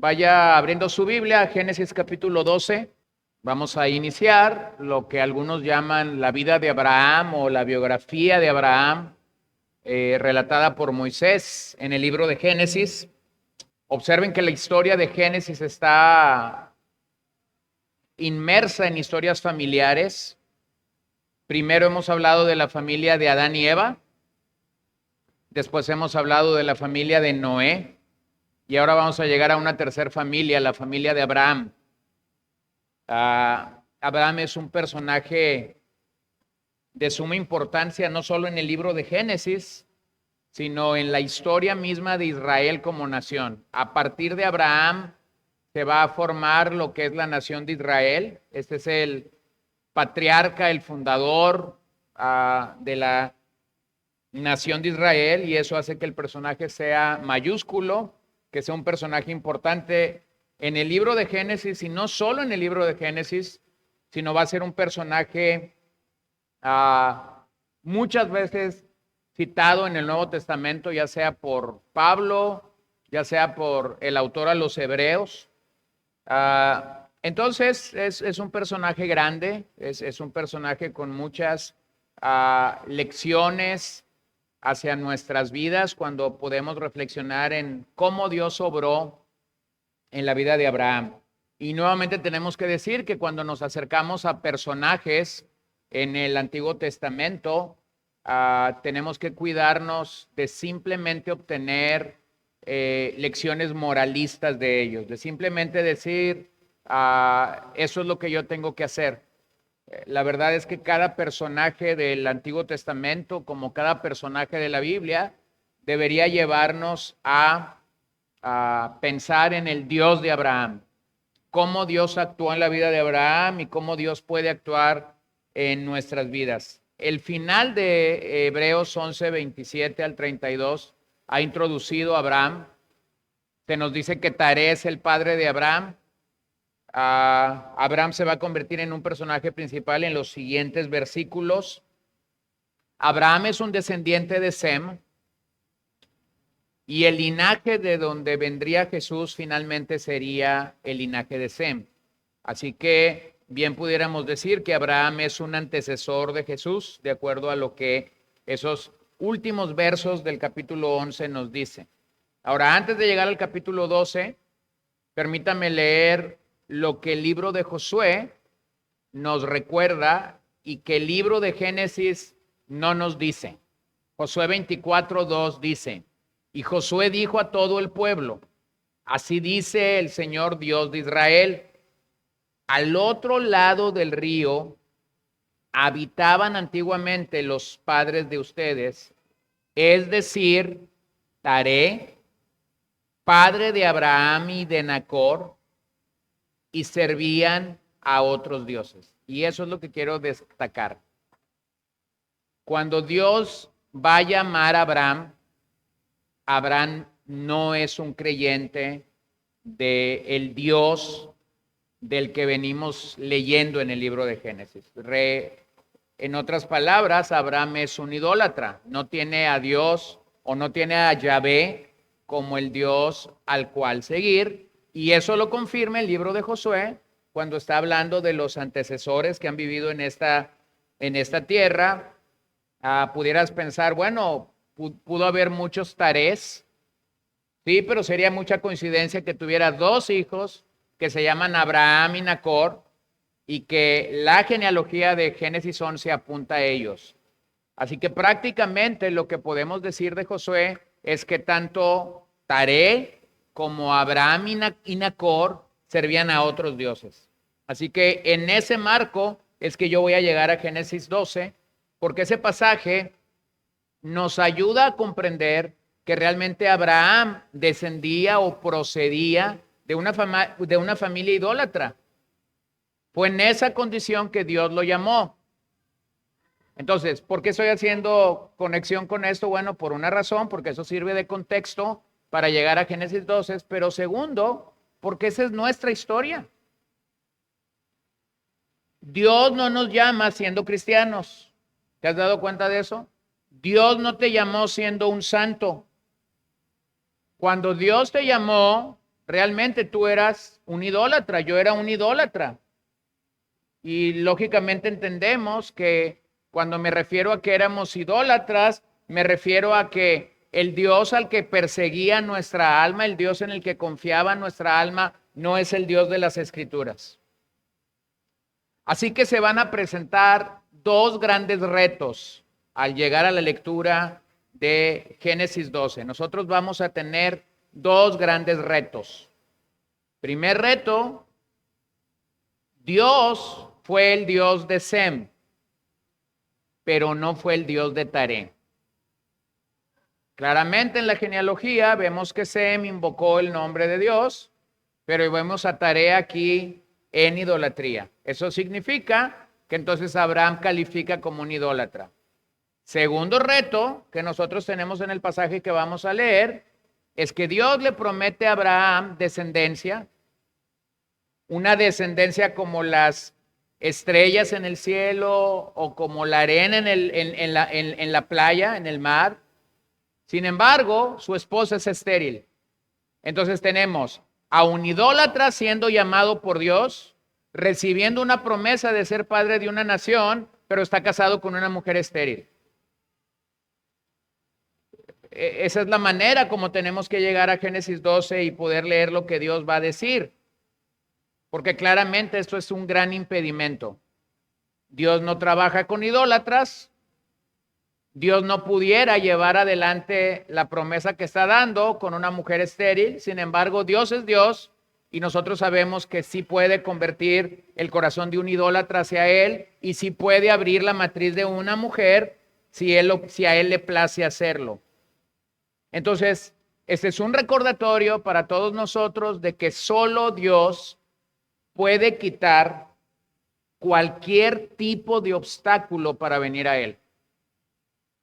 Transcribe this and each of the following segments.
Vaya abriendo su Biblia, Génesis capítulo 12. Vamos a iniciar lo que algunos llaman la vida de Abraham o la biografía de Abraham, relatada por Moisés en el libro de Génesis. Observen que la historia de Génesis está inmersa en historias familiares. Primero hemos hablado de la familia de Adán y Eva, después hemos hablado de la familia de Noé, y ahora vamos a llegar a una tercera familia, la familia de Abraham. Abraham es un personaje de suma importancia, no solo en el libro de Génesis, sino en la historia misma de Israel como nación. A partir de Abraham se va a formar lo que es la nación de Israel. Este es el patriarca, el fundador de la nación de Israel, y eso hace que el personaje sea mayúsculo, que sea un personaje importante en el libro de Génesis, y no solo en el libro de Génesis, sino va a ser un personaje muchas veces citado en el Nuevo Testamento, ya sea por Pablo, ya sea por el autor a los Hebreos. Entonces es un personaje grande, es un personaje con muchas lecciones hacia nuestras vidas cuando podemos reflexionar en cómo Dios obró en la vida de Abraham. Y nuevamente tenemos que decir que cuando nos acercamos a personajes en el Antiguo Testamento, tenemos que cuidarnos de simplemente obtener lecciones moralistas de ellos, de simplemente decir, eso es lo que yo tengo que hacer. La verdad es que cada personaje del Antiguo Testamento, como cada personaje de la Biblia, debería llevarnos a pensar en el Dios de Abraham, cómo Dios actuó en la vida de Abraham y cómo Dios puede actuar en nuestras vidas. El final de Hebreos 11, 27 al 32 ha introducido a Abraham. Se nos dice que Taré es el padre de Abraham. Abraham se va a convertir en un personaje principal en los siguientes versículos. Abraham es un descendiente de Sem, y el linaje de donde vendría Jesús finalmente sería el linaje de Sem. Así que bien pudiéramos decir que Abraham es un antecesor de Jesús, de acuerdo a lo que esos últimos versos del capítulo 11 nos dicen. Ahora, antes de llegar al capítulo 12, permítame leer lo que el libro de Josué nos recuerda y que el libro de Génesis no nos dice. Josué 24:2 dice: y Josué dijo a todo el pueblo, así dice el Señor Dios de Israel, al otro lado del río habitaban antiguamente los padres de ustedes, es decir, Taré, padre de Abraham y de Nacor, y servían a otros dioses. Y eso es lo que quiero destacar. Cuando Dios va a llamar a Abraham, Abraham no es un creyente del Dios del que venimos leyendo en el libro de Génesis. En otras palabras, Abraham es un idólatra, no tiene a Dios o no tiene a Yahvé como el Dios al cual seguir, y eso lo confirma el libro de Josué cuando está hablando de los antecesores que han vivido en esta tierra. Pudieras pensar, bueno, pudo haber muchos Tarés, sí, pero sería mucha coincidencia que tuviera dos hijos que se llaman Abraham y Nacor, y que la genealogía de Génesis 11 apunta a ellos. Así que prácticamente lo que podemos decir de Josué es que tanto Taré como Abraham y Nacor servían a otros dioses. Así que en ese marco es que yo voy a llegar a Génesis 12, porque ese pasaje nos ayuda a comprender que realmente Abraham descendía o procedía de una familia idólatra. Fue en esa condición que Dios lo llamó. Entonces, ¿por qué estoy haciendo conexión con esto? Bueno, por una razón, porque eso sirve de contexto para llegar a Génesis 12, pero segundo, porque esa es nuestra historia. Dios no nos llama siendo cristianos. ¿Te has dado cuenta de eso? Dios no te llamó siendo un santo. Cuando Dios te llamó, realmente tú eras un idólatra, yo era un idólatra. Y lógicamente entendemos que cuando me refiero a que éramos idólatras, me refiero a que el Dios al que perseguía nuestra alma, el Dios en el que confiaba nuestra alma, no es el Dios de las Escrituras. Así que se van a presentar dos grandes retos al llegar a la lectura de Génesis 12. Nosotros vamos a tener dos grandes retos. Primer reto, Dios fue el Dios de Sem, pero no fue el Dios de Taré. Claramente en la genealogía vemos que Sem invocó el nombre de Dios, pero vemos a Taré aquí en idolatría. Eso significa que entonces Abraham califica como un idólatra. Segundo reto que nosotros tenemos en el pasaje que vamos a leer es que Dios le promete a Abraham descendencia, una descendencia como las estrellas en el cielo o como la arena en la playa, en el mar. Sin embargo, su esposa es estéril. Entonces tenemos a un idólatra siendo llamado por Dios, recibiendo una promesa de ser padre de una nación, pero está casado con una mujer estéril. Esa es la manera como tenemos que llegar a Génesis 12 y poder leer lo que Dios va a decir. Porque claramente esto es un gran impedimento. Dios no trabaja con idólatras. Dios no pudiera llevar adelante la promesa que está dando con una mujer estéril. Sin embargo, Dios es Dios y nosotros sabemos que sí puede convertir el corazón de un idólatra hacia Él y sí puede abrir la matriz de una mujer si a Él le place hacerlo. Entonces, este es un recordatorio para todos nosotros de que solo Dios puede quitar cualquier tipo de obstáculo para venir a Él.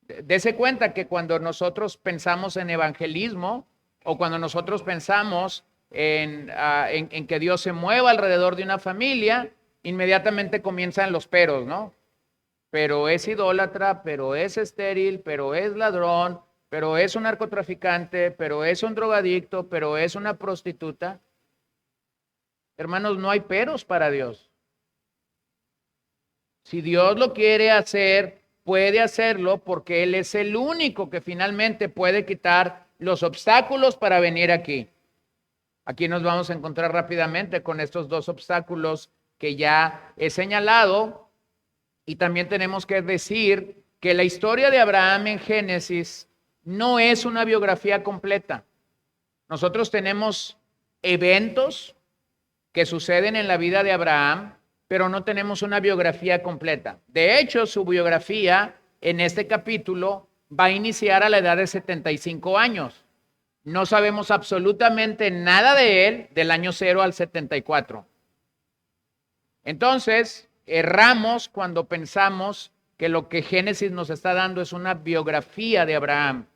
Dese cuenta que cuando nosotros pensamos en evangelismo o cuando nosotros pensamos en que Dios se mueva alrededor de una familia, inmediatamente comienzan los peros, ¿no? Pero es idólatra, pero es estéril, pero es ladrón, pero es un narcotraficante, pero es un drogadicto, pero es una prostituta. Hermanos, no hay peros para Dios. Si Dios lo quiere hacer, puede hacerlo porque Él es el único que finalmente puede quitar los obstáculos para venir aquí. Aquí nos vamos a encontrar rápidamente con estos dos obstáculos que ya he señalado. Y también tenemos que decir que la historia de Abraham en Génesis no es una biografía completa. Nosotros tenemos eventos que suceden en la vida de Abraham, pero no tenemos una biografía completa. De hecho, su biografía en este capítulo va a iniciar a la edad de 75 años. No sabemos absolutamente nada de él del año 0 al 74. Entonces, erramos cuando pensamos que lo que Génesis nos está dando es una biografía de Abraham,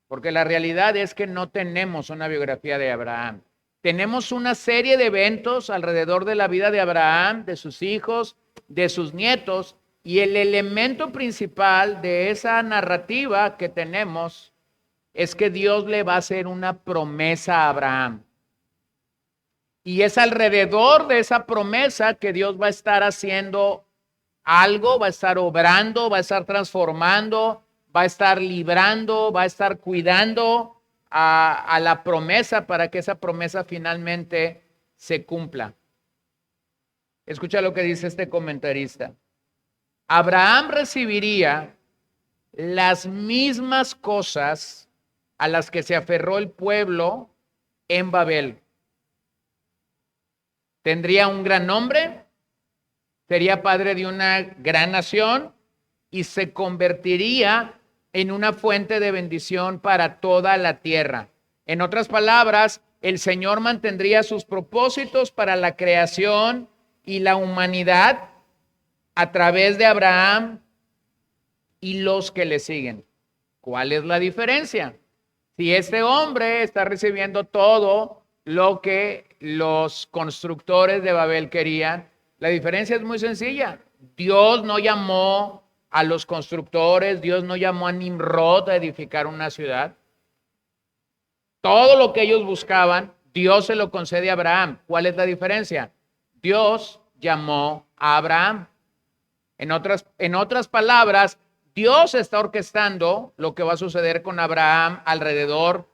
porque la realidad es que no tenemos una biografía de Abraham. Tenemos una serie de eventos alrededor de la vida de Abraham, de sus hijos, de sus nietos, y el elemento principal de esa narrativa que tenemos es que Dios le va a hacer una promesa a Abraham. Y es alrededor de esa promesa que Dios va a estar haciendo algo, va a estar obrando, va a estar transformando, va a estar librando, va a estar cuidando a la promesa para que esa promesa finalmente se cumpla. Escucha lo que dice este comentarista. Abraham recibiría las mismas cosas a las que se aferró el pueblo en Babel. Tendría un gran nombre, sería padre de una gran nación y se convertiría en una fuente de bendición para toda la tierra. En otras palabras, el Señor mantendría sus propósitos para la creación y la humanidad a través de Abraham y los que le siguen. ¿Cuál es la diferencia? Si este hombre está recibiendo todo lo que los constructores de Babel querían, la diferencia es muy sencilla. Dios no llamó a los constructores, Dios no llamó a Nimrod a edificar una ciudad. Todo lo que ellos buscaban, Dios se lo concede a Abraham. ¿Cuál es la diferencia? Dios llamó a Abraham. En otras palabras, Dios está orquestando lo que va a suceder con Abraham alrededor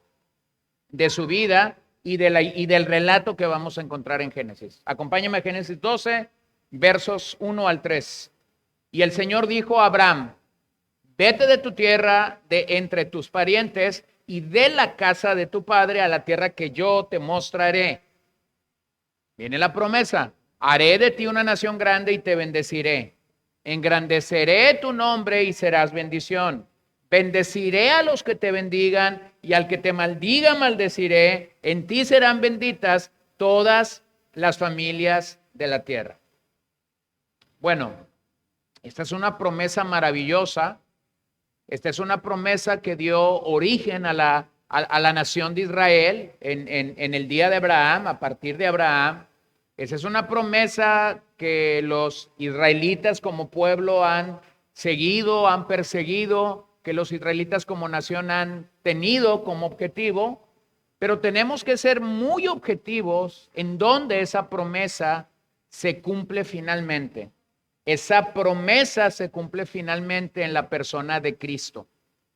de su vida y del relato que vamos a encontrar en Génesis. Acompáñame a Génesis 12, versos 1 al 3. Y el Señor dijo a Abraham: vete de tu tierra, de entre tus parientes y de la casa de tu padre a la tierra que yo te mostraré. Viene la promesa: haré de ti una nación grande y te bendeciré. Engrandeceré tu nombre y serás bendición. Bendeciré a los que te bendigan y al que te maldiga maldeciré. En ti serán benditas todas las familias de la tierra. Bueno, esta es una promesa maravillosa. Esta es una promesa que dio origen a la nación de Israel en el día de Abraham, a partir de Abraham. Esa es una promesa que los israelitas como pueblo han seguido, han perseguido, que los israelitas como nación han tenido como objetivo, pero tenemos que ser muy objetivos en dónde esa promesa se cumple finalmente. Esa promesa se cumple finalmente en la persona de Cristo.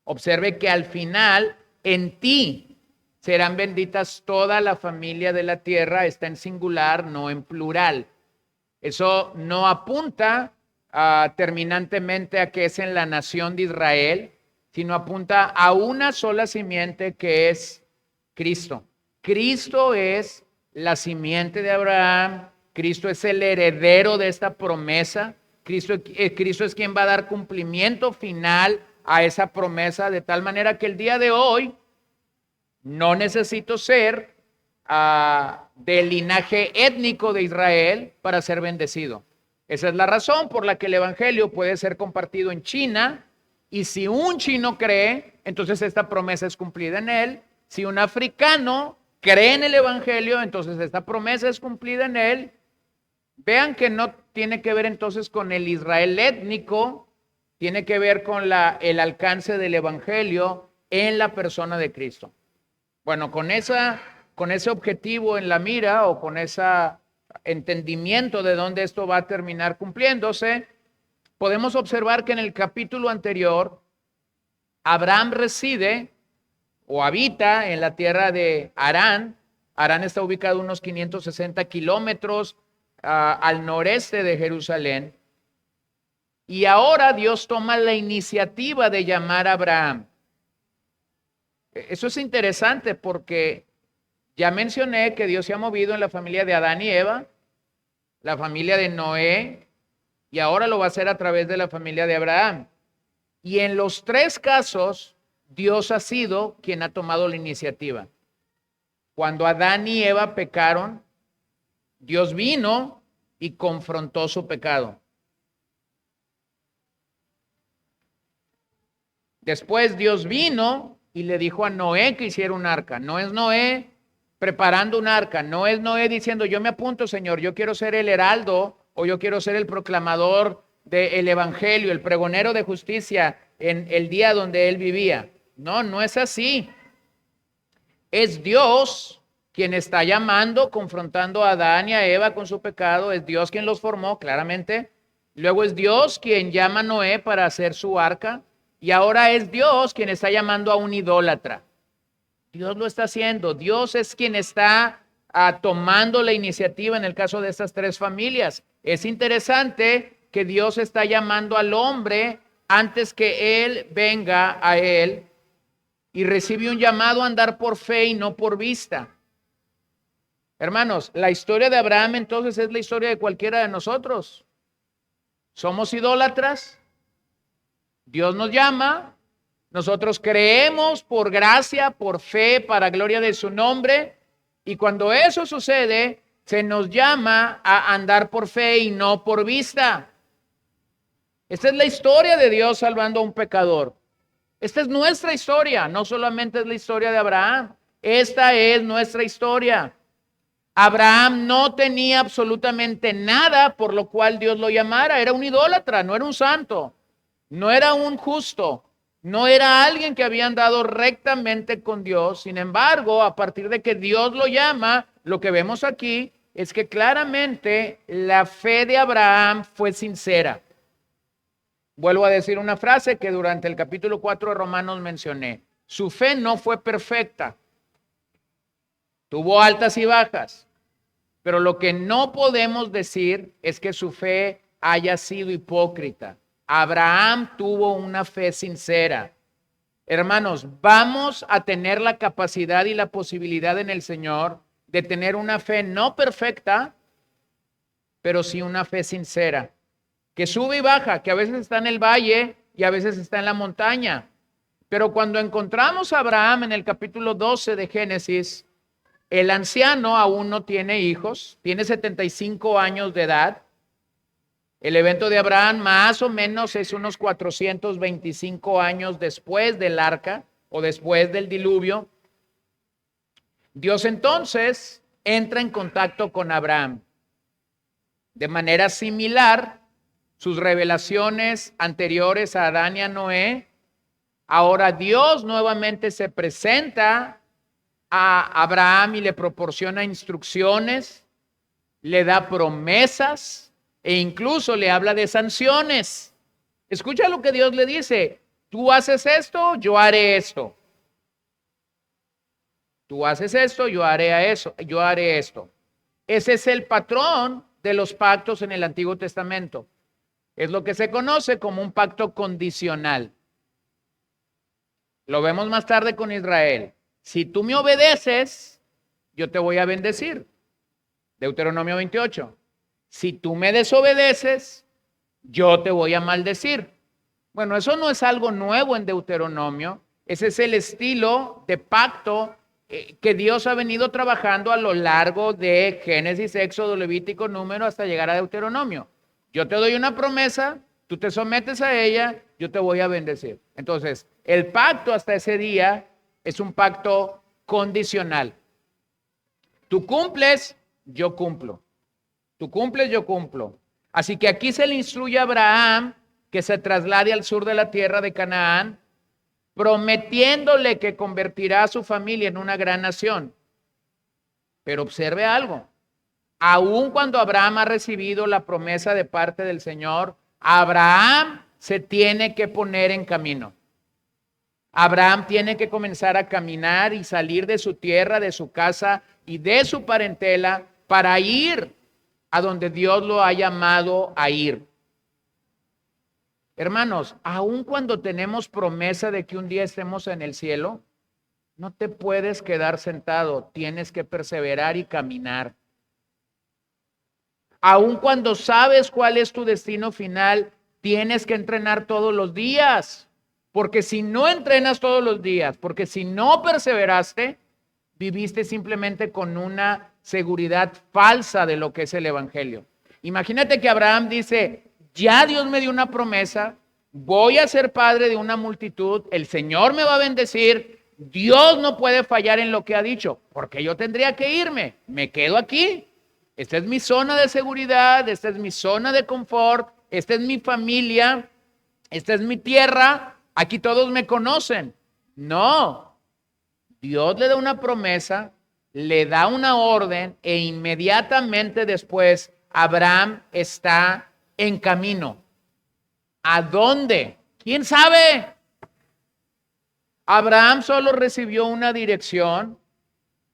Observe que al final en ti serán benditas toda la familia de la tierra. Está en singular, no en plural. Eso no apunta terminantemente a que es en la nación de Israel, sino apunta a una sola simiente que es Cristo. Cristo es la simiente de Abraham. Cristo es el heredero de esta promesa. Cristo es quien va a dar cumplimiento final a esa promesa, de tal manera que el día de hoy no necesito ser del linaje étnico de Israel para ser bendecido. Esa es la razón por la que el evangelio puede ser compartido en China, y si un chino cree, entonces esta promesa es cumplida en él. Si un africano cree en el evangelio, entonces esta promesa es cumplida en él. Vean que no tiene que ver entonces con el Israel étnico, tiene que ver con el alcance del evangelio en la persona de Cristo. Bueno, con ese objetivo en la mira, o con ese entendimiento de dónde esto va a terminar cumpliéndose, podemos observar que en el capítulo anterior, Abraham reside o habita en la tierra de Harán. Harán está ubicado a unos 560 kilómetros al noreste de Jerusalén. Y ahora Dios toma la iniciativa de llamar a Abraham. Eso es interesante porque ya mencioné que Dios se ha movido en la familia de Adán y Eva, la familia de Noé, y ahora lo va a hacer a través de la familia de Abraham. Y en los tres casos, Dios ha sido quien ha tomado la iniciativa. Cuando Adán y Eva pecaron, Dios vino y confrontó su pecado. Después Dios vino y le dijo a Noé que hiciera un arca. No es Noé preparando un arca, no es Noé diciendo: yo me apunto, Señor, yo quiero ser el heraldo, o yo quiero ser el proclamador del evangelio, el pregonero de justicia en el día donde él vivía. No, no es así. Es Dios quien está llamando, confrontando a Adán y a Eva con su pecado. Es Dios quien los formó, claramente. Luego es Dios quien llama a Noé para hacer su arca. Y ahora es Dios quien está llamando a un idólatra. Dios lo está haciendo. Dios es quien está tomando la iniciativa en el caso de estas tres familias. Es interesante que Dios está llamando al hombre antes que él venga a él, y recibe un llamado a andar por fe y no por vista. Hermanos, la historia de Abraham entonces es la historia de cualquiera de nosotros. Somos idólatras, Dios nos llama, nosotros creemos por gracia, por fe, para gloria de su nombre, y cuando eso sucede, se nos llama a andar por fe y no por vista. Esta es la historia de Dios salvando a un pecador. Esta es nuestra historia, no solamente es la historia de Abraham, esta es nuestra historia. Abraham no tenía absolutamente nada por lo cual Dios lo llamara. Era un idólatra, no era un santo, no era un justo, No era alguien que había andado rectamente con Dios. Sin embargo, a partir de que Dios lo llama, lo que vemos aquí es que claramente la fe de Abraham fue sincera. Vuelvo a decir una frase que durante el capítulo 4 de Romanos mencioné. Su fe no fue perfecta. Tuvo altas y bajas. Pero lo que no podemos decir es que su fe haya sido hipócrita. Abraham tuvo una fe sincera. Hermanos, vamos a tener la capacidad y la posibilidad en el Señor de tener una fe no perfecta, pero sí una fe sincera, que sube y baja, que a veces está en el valle y a veces está en la montaña. Pero cuando encontramos a Abraham en el capítulo 12 de Génesis, el anciano aún no tiene hijos, tiene 75 años de edad. El evento de Abraham más o menos es unos 425 años después del arca o después del diluvio. Dios entonces entra en contacto con Abraham. De manera similar, sus revelaciones anteriores a Adán y a Noé, ahora Dios nuevamente se presenta a Abraham y le proporciona instrucciones, le da promesas e incluso le habla de sanciones. Escucha lo que Dios le dice: tú haces esto, yo haré esto. Tú haces esto, yo haré eso, yo haré esto. Ese es el patrón de los pactos en el Antiguo Testamento. Es lo que se conoce como un pacto condicional. Lo vemos más tarde con Israel. Si tú me obedeces, yo te voy a bendecir. Deuteronomio 28. Si tú me desobedeces, yo te voy a maldecir. Bueno, eso no es algo nuevo en Deuteronomio. Ese es el estilo de pacto que Dios ha venido trabajando a lo largo de Génesis, Éxodo, Levítico, Número, hasta llegar a Deuteronomio. Yo te doy una promesa, tú te sometes a ella, yo te voy a bendecir. Entonces, el pacto hasta ese día es un pacto condicional. Tú cumples, yo cumplo. Tú cumples, yo cumplo. Así que aquí se le instruye a Abraham que se traslade al sur de la tierra de Canaán, prometiéndole que convertirá a su familia en una gran nación. Pero observe algo. Aun cuando Abraham ha recibido la promesa de parte del Señor, Abraham se tiene que poner en camino. Abraham tiene que comenzar a caminar y salir de su tierra, de su casa y de su parentela para ir a donde Dios lo ha llamado a ir. Hermanos, aun cuando tenemos promesa de que un día estemos en el cielo, no te puedes quedar sentado, tienes que perseverar y caminar. Aun cuando sabes cuál es tu destino final, tienes que entrenar todos los días. Porque si no entrenas todos los días, porque si no perseveraste, viviste simplemente con una seguridad falsa de lo que es el evangelio. Imagínate que Abraham dice: ya Dios me dio una promesa, voy a ser padre de una multitud, el Señor me va a bendecir, Dios no puede fallar en lo que ha dicho, porque yo tendría que irme, me quedo aquí. Esta es mi zona de seguridad, esta es mi zona de confort, esta es mi familia, esta es mi tierra, aquí todos me conocen. No, Dios le da una promesa, le da una orden e inmediatamente después Abraham está en camino. ¿A dónde? ¿Quién sabe? Abraham solo recibió una dirección,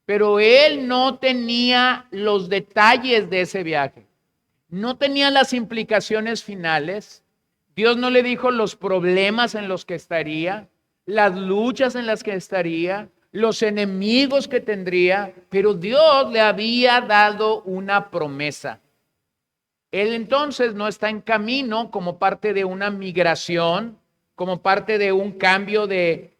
pero él no tenía los detalles de ese viaje. No tenía las implicaciones finales. Dios no le dijo los problemas en los que estaría, las luchas en las que estaría, los enemigos que tendría, pero Dios le había dado una promesa. Él entonces no está en camino como parte de una migración, como parte de un cambio de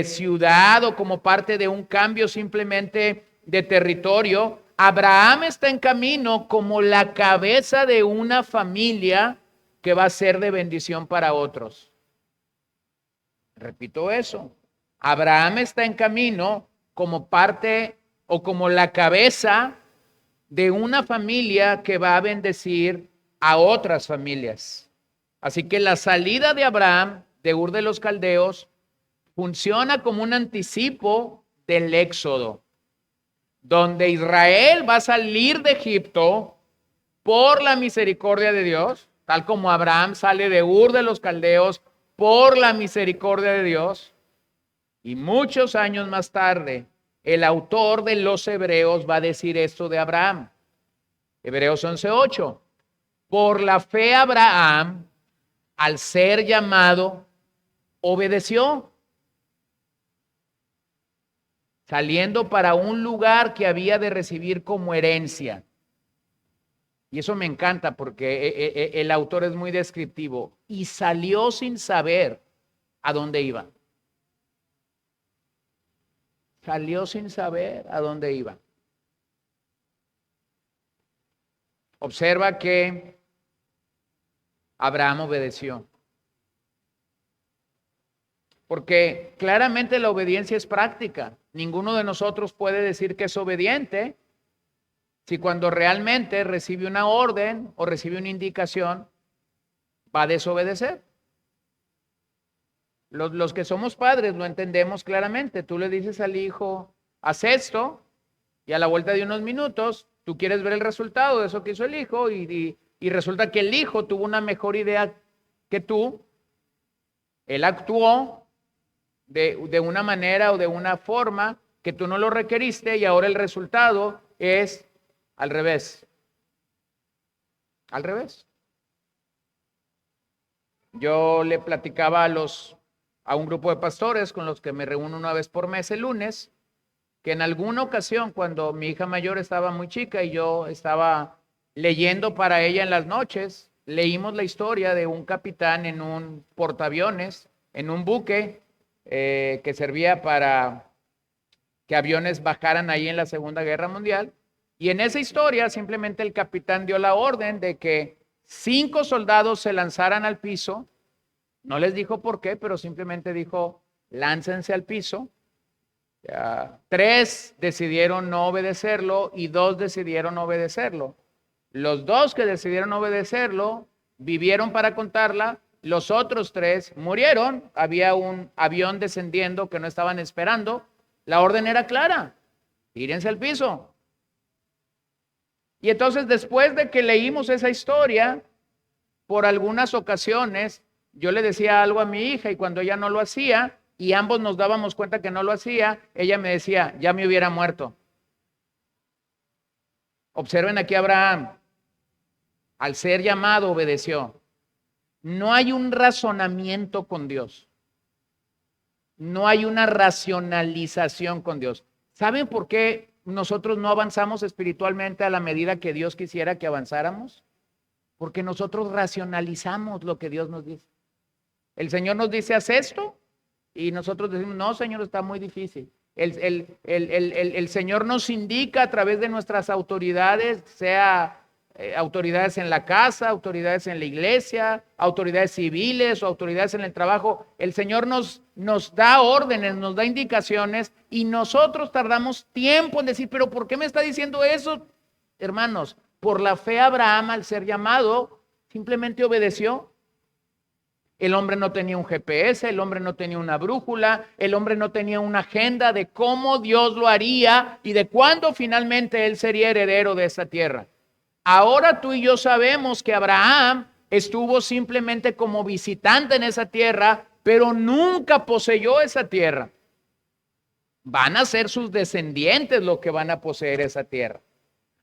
ciudad o como parte de un cambio simplemente de territorio. Abraham está en camino como la cabeza de una familia que va a ser de bendición para otros. Repito eso. Abraham está en camino como parte o como la cabeza de una familia que va a bendecir a otras familias. Así que la salida de Abraham de Ur de los Caldeos funciona como un anticipo del Éxodo, donde Israel va a salir de Egipto por la misericordia de Dios, tal como Abraham sale de Ur de los Caldeos por la misericordia de Dios. Y muchos años más tarde, el autor de los Hebreos va a decir esto de Abraham. Hebreos 11:8. Por la fe Abraham, al ser llamado, obedeció, saliendo para un lugar que había de recibir como herencia. Y eso me encanta porque el autor es muy descriptivo. Y salió sin saber a dónde iba. Salió sin saber a dónde iba. Observa que Abraham obedeció. Porque claramente la obediencia es práctica. Ninguno de nosotros puede decir que es obediente si cuando realmente recibe una orden o recibe una indicación, va a desobedecer. Los que somos padres lo entendemos claramente. Tú le dices al hijo, haz esto, y a la vuelta de unos minutos, tú quieres ver el resultado de eso que hizo el hijo, y resulta que el hijo tuvo una mejor idea que tú. Él actuó de una manera o de una forma que tú no lo requeriste, y ahora el resultado es al revés. Al revés. Yo le platicaba a un grupo de pastores con los que me reúno una vez por mes el lunes, que en alguna ocasión cuando mi hija mayor estaba muy chica y yo estaba leyendo para ella en las noches, leímos la historia de un capitán en un portaaviones, en un buque que servía para que aviones bajaran ahí en la Segunda Guerra Mundial. Y en esa historia simplemente el capitán dio la orden de que 5 soldados se lanzaran al piso. No les dijo por qué, pero simplemente dijo, láncense al piso. 3 decidieron no obedecerlo y 2 decidieron obedecerlo. Los 2 que decidieron obedecerlo vivieron para contarla. Los otros 3 murieron. Había un avión descendiendo que no estaban esperando. La orden era clara, tírense al piso. Y entonces después de que leímos esa historia, por algunas ocasiones, yo le decía algo a mi hija y cuando ella no lo hacía, y ambos nos dábamos cuenta que no lo hacía, ella me decía, ya me hubiera muerto. Observen aquí a Abraham, al ser llamado, obedeció. No hay un razonamiento con Dios. No hay una racionalización con Dios. ¿Saben por qué nosotros no avanzamos espiritualmente a la medida que Dios quisiera que avanzáramos? Porque nosotros racionalizamos lo que Dios nos dice. El Señor nos dice, haz esto, y nosotros decimos, no, Señor, está muy difícil. El Señor nos indica a través de nuestras autoridades, sea autoridades en la casa, autoridades en la iglesia, autoridades civiles o autoridades en el trabajo. El Señor nos da órdenes, nos da indicaciones y nosotros tardamos tiempo en decir, pero ¿por qué me está diciendo eso? Hermanos, por la fe Abraham al ser llamado, simplemente obedeció. El hombre no tenía un GPS, el hombre no tenía una brújula, el hombre no tenía una agenda de cómo Dios lo haría y de cuándo finalmente él sería heredero de esa tierra. Ahora tú y yo sabemos que Abraham estuvo simplemente como visitante en esa tierra, pero nunca poseyó esa tierra. Van a ser sus descendientes los que van a poseer esa tierra.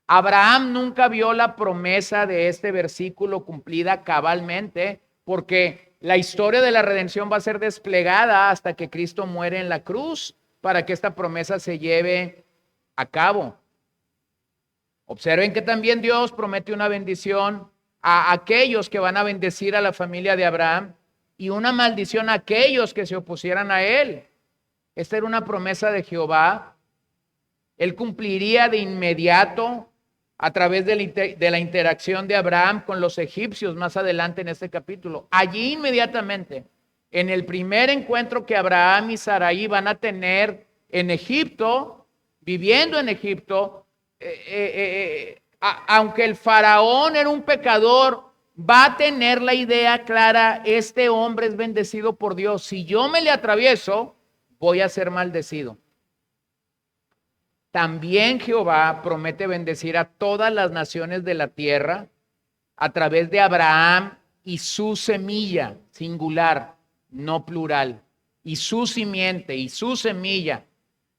Abraham nunca vio la promesa de este versículo cumplida cabalmente, porque la historia de la redención va a ser desplegada hasta que Cristo muere en la cruz para que esta promesa se lleve a cabo. Observen que también Dios promete una bendición a aquellos que van a bendecir a la familia de Abraham y una maldición a aquellos que se opusieran a él. Esta era una promesa de Jehová. Él cumpliría de inmediato a través de la interacción de Abraham con los egipcios más adelante en este capítulo. Allí inmediatamente, en el primer encuentro que Abraham y Sarai van a tener en Egipto, viviendo en Egipto, aunque el faraón era un pecador, va a tener la idea clara, este hombre es bendecido por Dios. Si yo me le atravieso, voy a ser maldecido. También Jehová promete bendecir a todas las naciones de la tierra a través de Abraham y su semilla, singular, no plural, y su simiente y su semilla.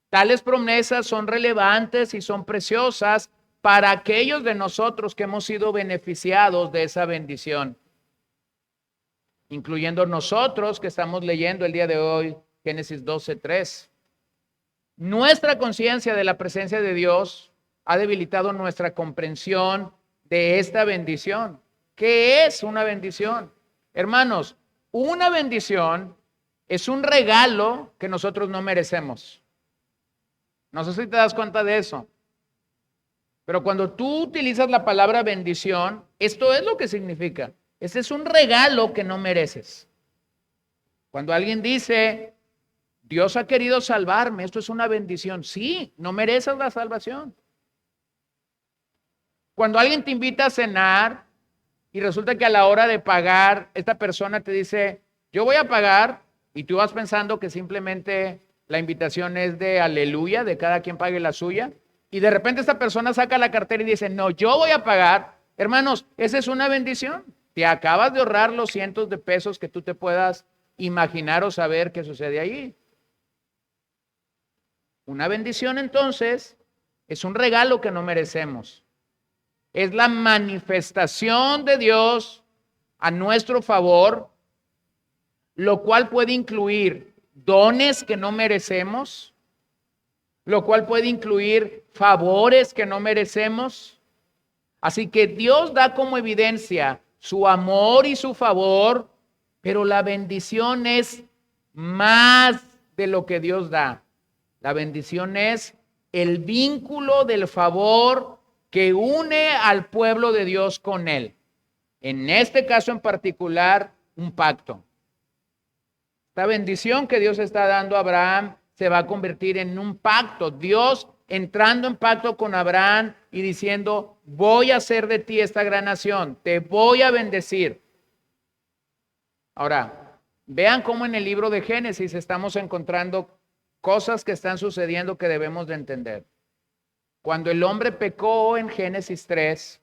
Tales promesas son relevantes y son preciosas para aquellos de nosotros que hemos sido beneficiados de esa bendición, incluyendo nosotros que estamos leyendo el día de hoy Génesis 12:3. Nuestra conciencia de la presencia de Dios ha debilitado nuestra comprensión de esta bendición. ¿Qué es una bendición? Hermanos, una bendición es un regalo que nosotros no merecemos. No sé si te das cuenta de eso. Pero cuando tú utilizas la palabra bendición, esto es lo que significa. Este es un regalo que no mereces. Cuando alguien dice, Dios ha querido salvarme, esto es una bendición. Sí, no mereces la salvación. Cuando alguien te invita a cenar y resulta que a la hora de pagar, esta persona te dice, yo voy a pagar, y tú vas pensando que simplemente la invitación es de aleluya, de cada quien pague la suya, y de repente esta persona saca la cartera y dice, no, yo voy a pagar. Hermanos, esa es una bendición. Te acabas de ahorrar los cientos de pesos que tú te puedas imaginar o saber qué sucede allí. Una bendición, entonces, es un regalo que no merecemos. Es la manifestación de Dios a nuestro favor, lo cual puede incluir dones que no merecemos, lo cual puede incluir favores que no merecemos. Así que Dios da como evidencia su amor y su favor, pero la bendición es más de lo que Dios da. La bendición es el vínculo del favor que une al pueblo de Dios con él. En este caso en particular, un pacto. Esta bendición que Dios está dando a Abraham se va a convertir en un pacto. Dios entrando en pacto con Abraham y diciendo, voy a hacer de ti esta gran nación, te voy a bendecir. Ahora, vean cómo en el libro de Génesis estamos encontrando cosas que están sucediendo que debemos de entender. Cuando el hombre pecó en Génesis 3,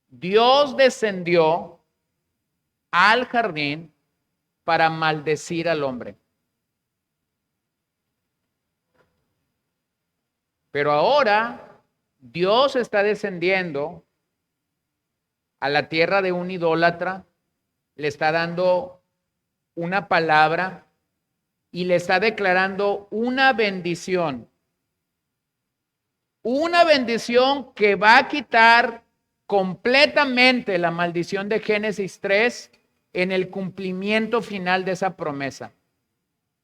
Dios descendió al jardín para maldecir al hombre. Pero ahora Dios está descendiendo a la tierra de un idólatra, le está dando una palabra y le está declarando una bendición. Una bendición que va a quitar completamente la maldición de Génesis 3 en el cumplimiento final de esa promesa.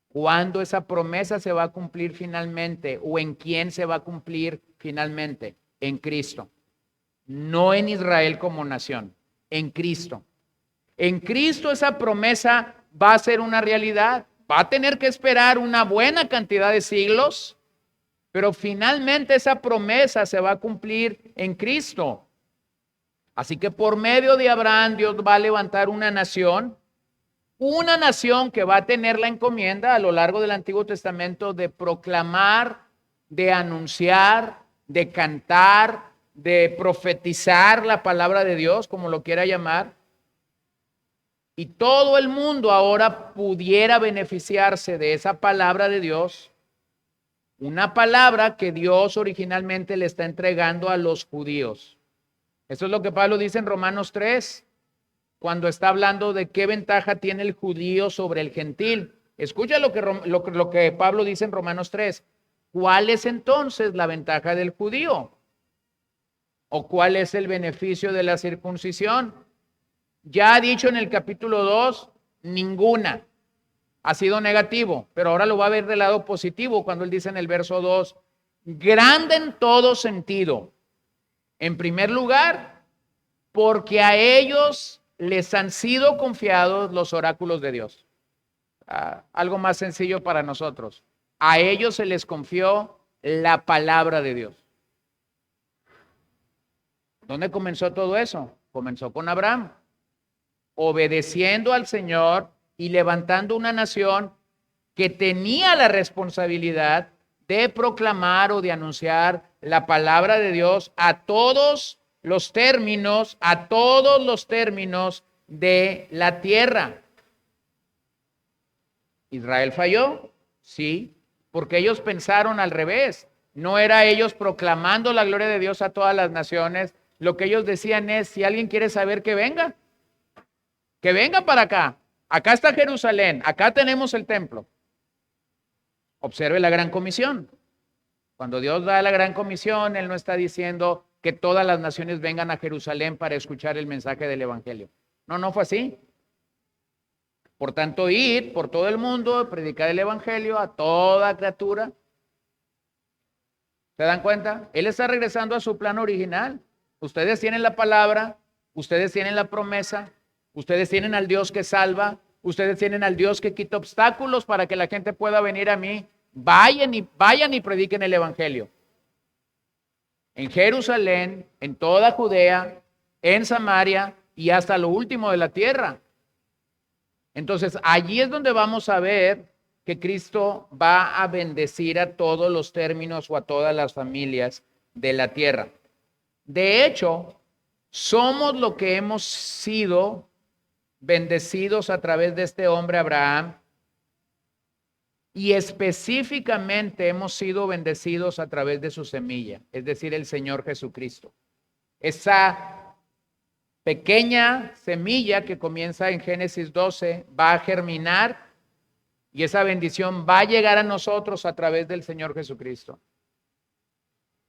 ¿Cuándo esa promesa se va a cumplir finalmente? ¿O en quién se va a cumplir finalmente? En Cristo. No en Israel como nación, en Cristo. En Cristo esa promesa va a ser una realidad. Va a tener que esperar una buena cantidad de siglos, pero finalmente esa promesa se va a cumplir en Cristo. Así que por medio de Abraham Dios va a levantar una nación que va a tener la encomienda a lo largo del Antiguo Testamento de proclamar, de anunciar, de cantar, de profetizar la palabra de Dios, como lo quiera llamar. Y todo el mundo ahora pudiera beneficiarse de esa palabra de Dios, una palabra que Dios originalmente le está entregando a los judíos. Eso es lo que Pablo dice en Romanos 3, cuando está hablando de qué ventaja tiene el judío sobre el gentil. Escucha lo que Pablo dice en Romanos 3. ¿Cuál es entonces la ventaja del judío? ¿O cuál es el beneficio de la circuncisión? Ya ha dicho en el capítulo 2, ninguna. Ha sido negativo, pero ahora lo va a ver del lado positivo cuando él dice en el verso 2, grande en todo sentido. En primer lugar, porque a ellos les han sido confiados los oráculos de Dios. Algo más sencillo para nosotros. A ellos se les confió la palabra de Dios. ¿Dónde comenzó todo eso? Comenzó con Abraham. obedeciendo al Señor y levantando una nación que tenía la responsabilidad de proclamar o de anunciar la palabra de Dios a todos los términos de la tierra. ¿Israel falló? Sí, porque ellos pensaron al revés. No era ellos proclamando la gloria de Dios a todas las naciones. Lo que ellos decían es, si alguien quiere saber, que venga para acá. Acá está Jerusalén, acá tenemos el templo. Observe la gran comisión. Cuando Dios da la gran comisión, Él no está diciendo que todas las naciones vengan a Jerusalén para escuchar el mensaje del evangelio. No, no fue así. Por tanto, id por todo el mundo, predicar el evangelio a toda criatura. ¿Se dan cuenta? Él está regresando a su plan original. Ustedes tienen la palabra, ustedes tienen la promesa, ustedes tienen al Dios que salva, ustedes tienen al Dios que quita obstáculos para que la gente pueda venir a mí. Vayan y prediquen el evangelio. En Jerusalén, en toda Judea, en Samaria y hasta lo último de la tierra. Entonces, allí es donde vamos a ver que Cristo va a bendecir a todos los términos o a todas las familias de la tierra. De hecho, somos lo que hemos sido bendecidos a través de este hombre Abraham, y específicamente hemos sido bendecidos a través de su semilla, es decir, el Señor Jesucristo. Esa pequeña semilla que comienza en Génesis 12 va a germinar y esa bendición va a llegar a nosotros a través del Señor Jesucristo.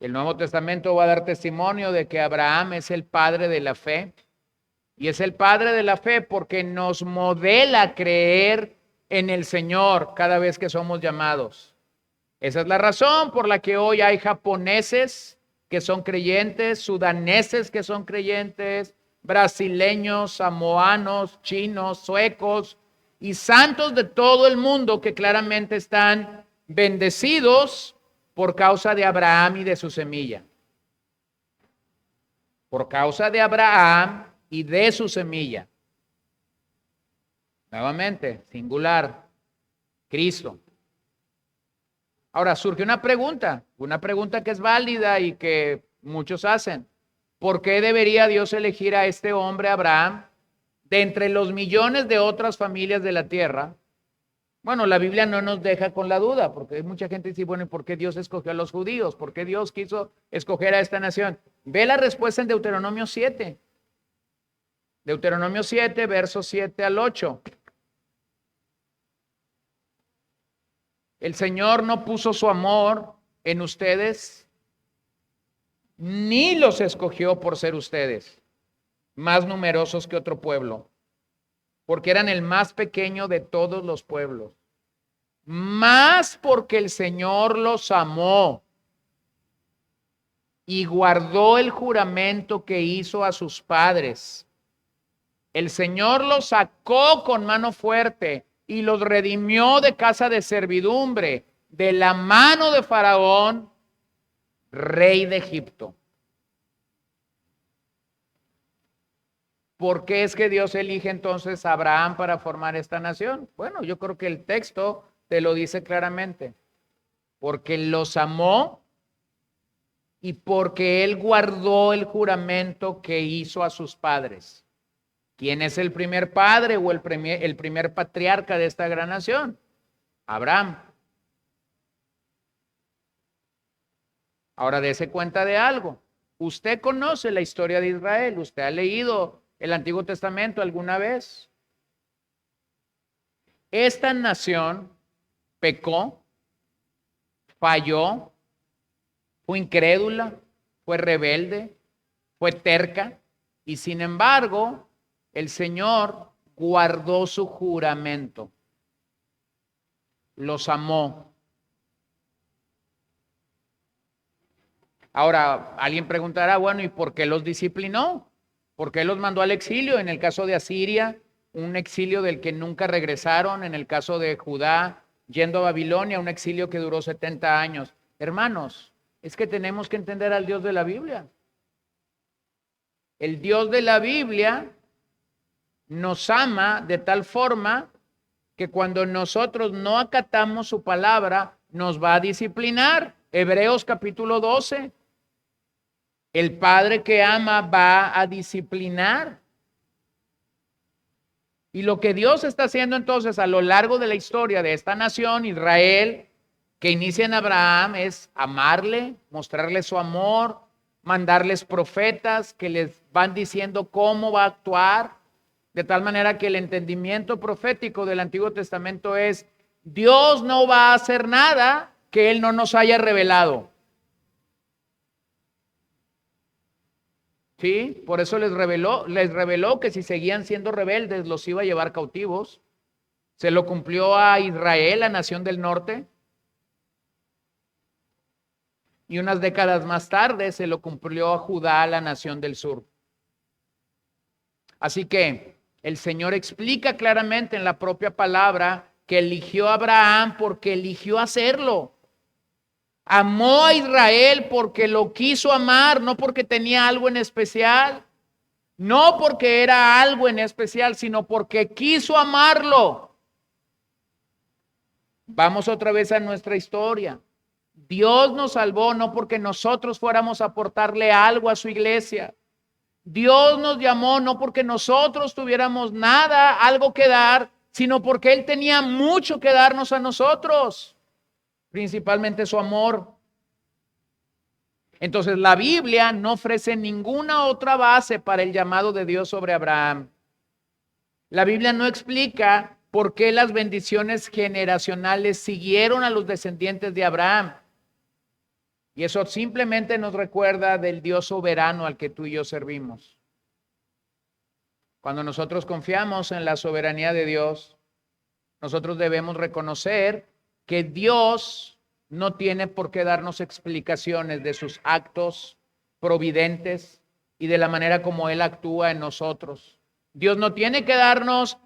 El Nuevo Testamento va a dar testimonio de que Abraham es el padre de la fe, y es el padre de la fe porque nos modela creer en el Señor cada vez que somos llamados. Esa es la razón por la que hoy hay japoneses que son creyentes, sudaneses que son creyentes, brasileños, samoanos, chinos, suecos y santos de todo el mundo que claramente están bendecidos por causa de Abraham y de su semilla. Por causa de Abraham y de su semilla. Nuevamente, singular, Cristo. Ahora surge una pregunta que es válida y que muchos hacen. ¿Por qué debería Dios elegir a este hombre, Abraham, de entre los millones de otras familias de la tierra? Bueno, la Biblia no nos deja con la duda, porque mucha gente dice, bueno, ¿y por qué Dios escogió a los judíos? ¿Por qué Dios quiso escoger a esta nación? Ve la respuesta en Deuteronomio 7. Deuteronomio 7, versos 7 al 8. El Señor no puso su amor en ustedes, ni los escogió por ser ustedes más numerosos que otro pueblo, porque eran el más pequeño de todos los pueblos, más porque el Señor los amó y guardó el juramento que hizo a sus padres. El Señor los sacó con mano fuerte y los redimió de casa de servidumbre, de la mano de Faraón, rey de Egipto. ¿Por qué es que Dios elige entonces a Abraham para formar esta nación? Bueno, yo creo que el texto te lo dice claramente. Porque los amó y porque él guardó el juramento que hizo a sus padres. ¿Quién es el primer padre o el primer patriarca de esta gran nación? Abraham. Ahora dése cuenta de algo. Usted conoce la historia de Israel. Usted ha leído el Antiguo Testamento alguna vez. Esta nación pecó, falló, fue incrédula, fue rebelde, fue terca, y sin embargo, el Señor guardó su juramento, los amó. Ahora, alguien preguntará, bueno, ¿y por qué los disciplinó? ¿Por qué los mandó al exilio? En el caso de Asiria, un exilio del que nunca regresaron. En el caso de Judá, yendo a Babilonia, un exilio que duró 70 años. Hermanos, es que tenemos que entender al Dios de la Biblia. El Dios de la Biblia nos ama de tal forma que cuando nosotros no acatamos su palabra, nos va a disciplinar. Hebreos capítulo 12. El padre que ama va a disciplinar. Y lo que Dios está haciendo entonces a lo largo de la historia de esta nación, Israel, que inicia en Abraham, es amarle, mostrarle su amor, mandarles profetas que les van diciendo cómo va a actuar, de tal manera que el entendimiento profético del Antiguo Testamento es: Dios no va a hacer nada que Él no nos haya revelado. ¿Sí? Por eso les reveló que si seguían siendo rebeldes los iba a llevar cautivos. Se lo cumplió a Israel, la nación del norte. Y unas décadas más tarde se lo cumplió a Judá, la nación del sur. Así que el Señor explica claramente en la propia palabra que eligió a Abraham porque eligió hacerlo. Amó a Israel porque lo quiso amar, no porque tenía algo en especial, no porque era algo en especial, sino porque quiso amarlo. Vamos otra vez a nuestra historia. Dios nos salvó no porque nosotros fuéramos a aportarle algo a su iglesia. Dios nos llamó no porque nosotros tuviéramos nada, algo que dar, sino porque Él tenía mucho que darnos a nosotros, principalmente su amor. Entonces la Biblia no ofrece ninguna otra base para el llamado de Dios sobre Abraham. La Biblia no explica por qué las bendiciones generacionales siguieron a los descendientes de Abraham. Y eso simplemente nos recuerda del Dios soberano al que tú y yo servimos. Cuando nosotros confiamos en la soberanía de Dios, nosotros debemos reconocer que Dios no tiene por qué darnos explicaciones de sus actos providentes y de la manera como Él actúa en nosotros. Dios no tiene que darnos,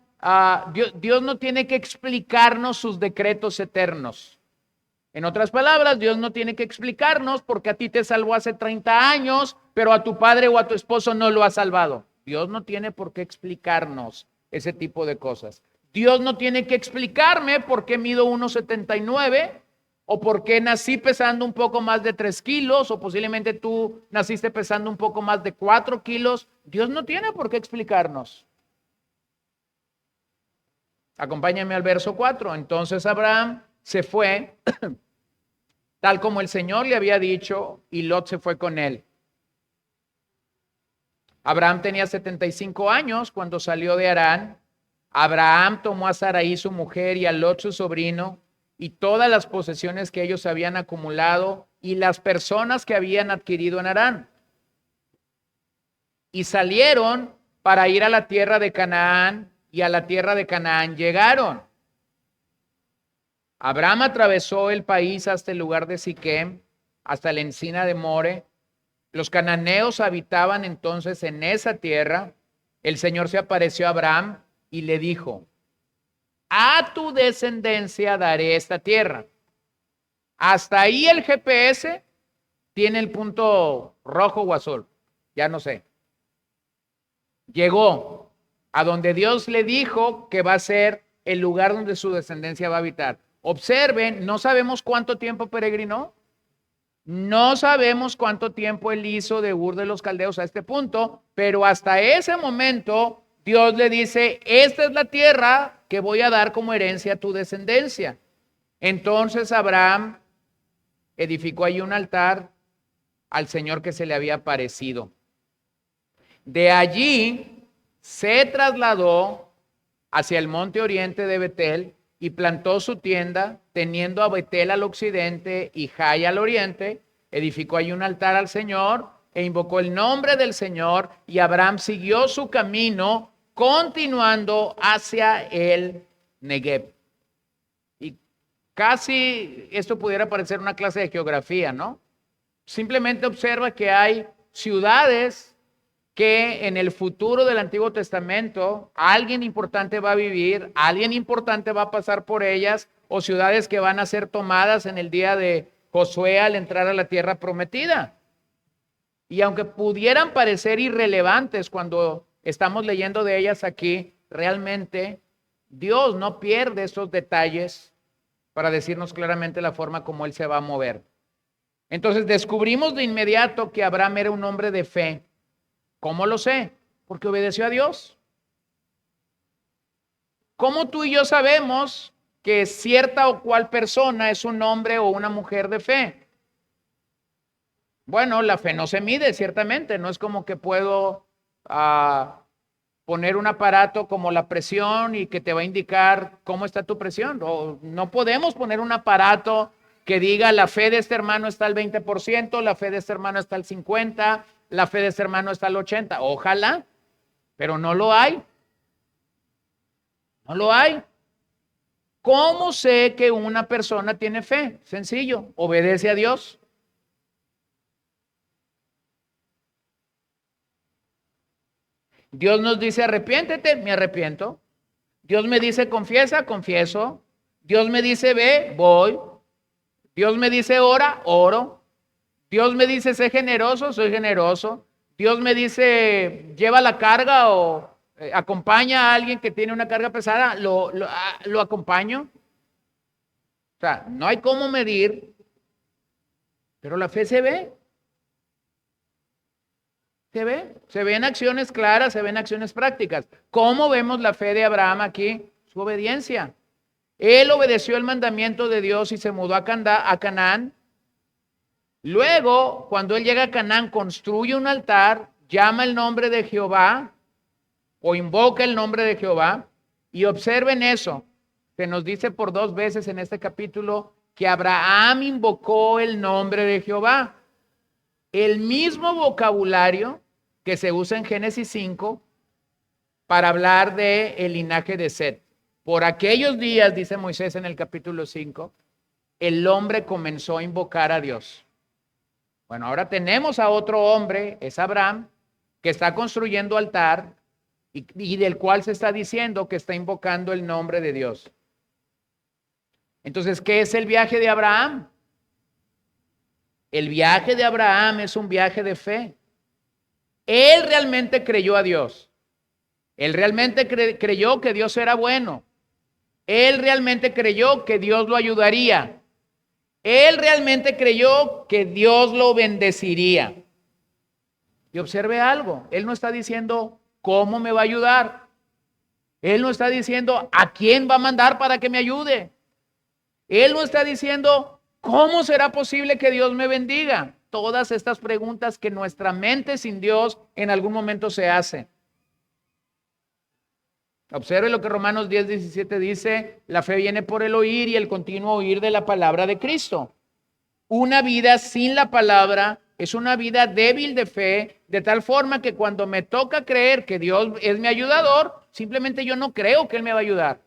Dios no tiene que explicarnos sus decretos eternos. En otras palabras, Dios no tiene que explicarnos por qué a ti te salvó hace 30 años, pero a tu padre o a tu esposo no lo ha salvado. Dios no tiene por qué explicarnos ese tipo de cosas. Dios no tiene que explicarme por qué mido 1,79 o por qué nací pesando un poco más de 3 kilos o posiblemente tú naciste pesando un poco más de 4 kilos. Dios no tiene por qué explicarnos. Acompáñame al verso 4. Entonces Abraham se fue, tal como el Señor le había dicho, y Lot se fue con él. Abraham tenía 75 años cuando salió de Harán. Abraham tomó a Sarai su mujer y a Lot su sobrino y todas las posesiones que ellos habían acumulado y las personas que habían adquirido en Harán. Y salieron para ir a la tierra de Canaán, y a la tierra de Canaán llegaron. Abraham atravesó el país hasta el lugar de Siquem, hasta la encina de More. Los cananeos habitaban entonces en esa tierra. El Señor se apareció a Abraham y le dijo: a tu descendencia daré esta tierra. Hasta ahí el GPS tiene el punto rojo o azul, ya no sé. Llegó a donde Dios le dijo que va a ser el lugar donde su descendencia va a habitar. Observen, no sabemos cuánto tiempo peregrinó, no sabemos cuánto tiempo él hizo de Ur de los Caldeos a este punto, pero hasta ese momento Dios le dice: esta es la tierra que voy a dar como herencia a tu descendencia. Entonces Abraham edificó ahí un altar al Señor que se le había aparecido. De allí se trasladó hacia el monte oriente de Betel y plantó su tienda, teniendo a Betel al occidente y Jai al oriente. Edificó ahí un altar al Señor e invocó el nombre del Señor, y Abraham siguió su camino continuando hacia el Negev. Y casi esto pudiera parecer una clase de geografía, ¿no? Simplemente observa que hay ciudades que en el futuro del Antiguo Testamento alguien importante va a vivir, alguien importante va a pasar por ellas, o ciudades que van a ser tomadas en el día de Josué al entrar a la tierra prometida. Y aunque pudieran parecer irrelevantes cuando estamos leyendo de ellas aquí, realmente Dios no pierde esos detalles para decirnos claramente la forma como Él se va a mover. Entonces descubrimos de inmediato que Abraham era un hombre de fe. ¿Cómo lo sé? Porque obedeció a Dios. ¿Cómo tú y yo sabemos que cierta o cual persona es un hombre o una mujer de fe? Bueno, la fe no se mide, ciertamente. No es como que puedo poner un aparato como la presión y que te va a indicar cómo está tu presión. O no podemos poner un aparato que diga la fe de este hermano está al 20%, la fe de este hermano está al 50%, la fe de este hermano está al 80%. Ojalá, pero no lo hay. No lo hay. ¿Cómo sé que una persona tiene fe? Sencillo, obedece a Dios. Dios nos dice arrepiéntete, me arrepiento. Dios me dice confiesa, confieso. Dios me dice ve, voy. Dios me dice ora, oro. Dios me dice sé generoso, soy generoso. Dios me dice lleva la carga o acompaña a alguien que tiene una carga pesada, lo acompaño. O sea, no hay cómo medir, pero la fe se ve. Se ve en acciones claras, se ve en acciones prácticas. ¿Cómo vemos la fe de Abraham aquí? Su obediencia. Él obedeció el mandamiento de Dios y se mudó a Canaán. Luego, cuando él llega a Canaán, construye un altar, llama el nombre de Jehová o invoca el nombre de Jehová. Y observen eso, se nos dice por 2 veces en este capítulo que Abraham invocó el nombre de Jehová. El mismo vocabulario que se usa en Génesis 5 para hablar de el linaje de Set. Por aquellos días, dice Moisés en el capítulo 5, el hombre comenzó a invocar a Dios. Bueno, ahora tenemos a otro hombre, es Abraham, que está construyendo altar y del cual se está diciendo que está invocando el nombre de Dios. Entonces, ¿qué es el viaje de Abraham? El viaje de Abraham es un viaje de fe. Él realmente creyó a Dios. Él realmente creyó que Dios era bueno. Él realmente creyó que Dios lo ayudaría. Él realmente creyó que Dios lo bendeciría. Y observe algo, él no está diciendo cómo me va a ayudar. Él no está diciendo a quién va a mandar para que me ayude. Él no está diciendo cómo será posible que Dios me bendiga. Todas estas preguntas que nuestra mente sin Dios en algún momento se hace. Observe lo que Romanos 10:17 dice, la fe viene por el oír y el continuo oír de la palabra de Cristo. Una vida sin la palabra es una vida débil de fe, de tal forma que cuando me toca creer que Dios es mi ayudador, simplemente yo no creo que Él me va a ayudar.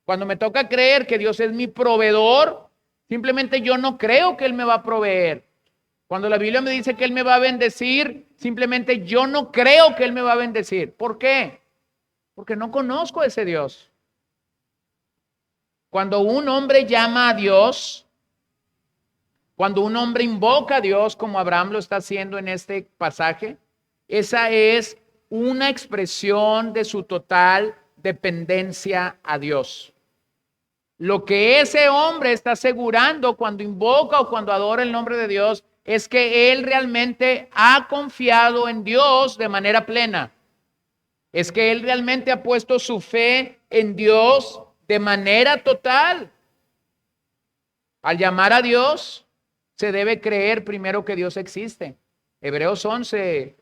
Cuando me toca creer que Dios es mi proveedor, simplemente yo no creo que Él me va a proveer. Cuando la Biblia me dice que Él me va a bendecir, simplemente yo no creo que Él me va a bendecir. ¿Por qué? Porque no conozco a ese Dios. Cuando un hombre llama a Dios, cuando un hombre invoca a Dios, como Abraham lo está haciendo en este pasaje, esa es una expresión de su total dependencia a Dios. Lo que ese hombre está asegurando cuando invoca o cuando adora el nombre de Dios es que él realmente ha confiado en Dios de manera plena. Es que él realmente ha puesto su fe en Dios de manera total. Al llamar a Dios, se debe creer primero que Dios existe. Hebreos 11,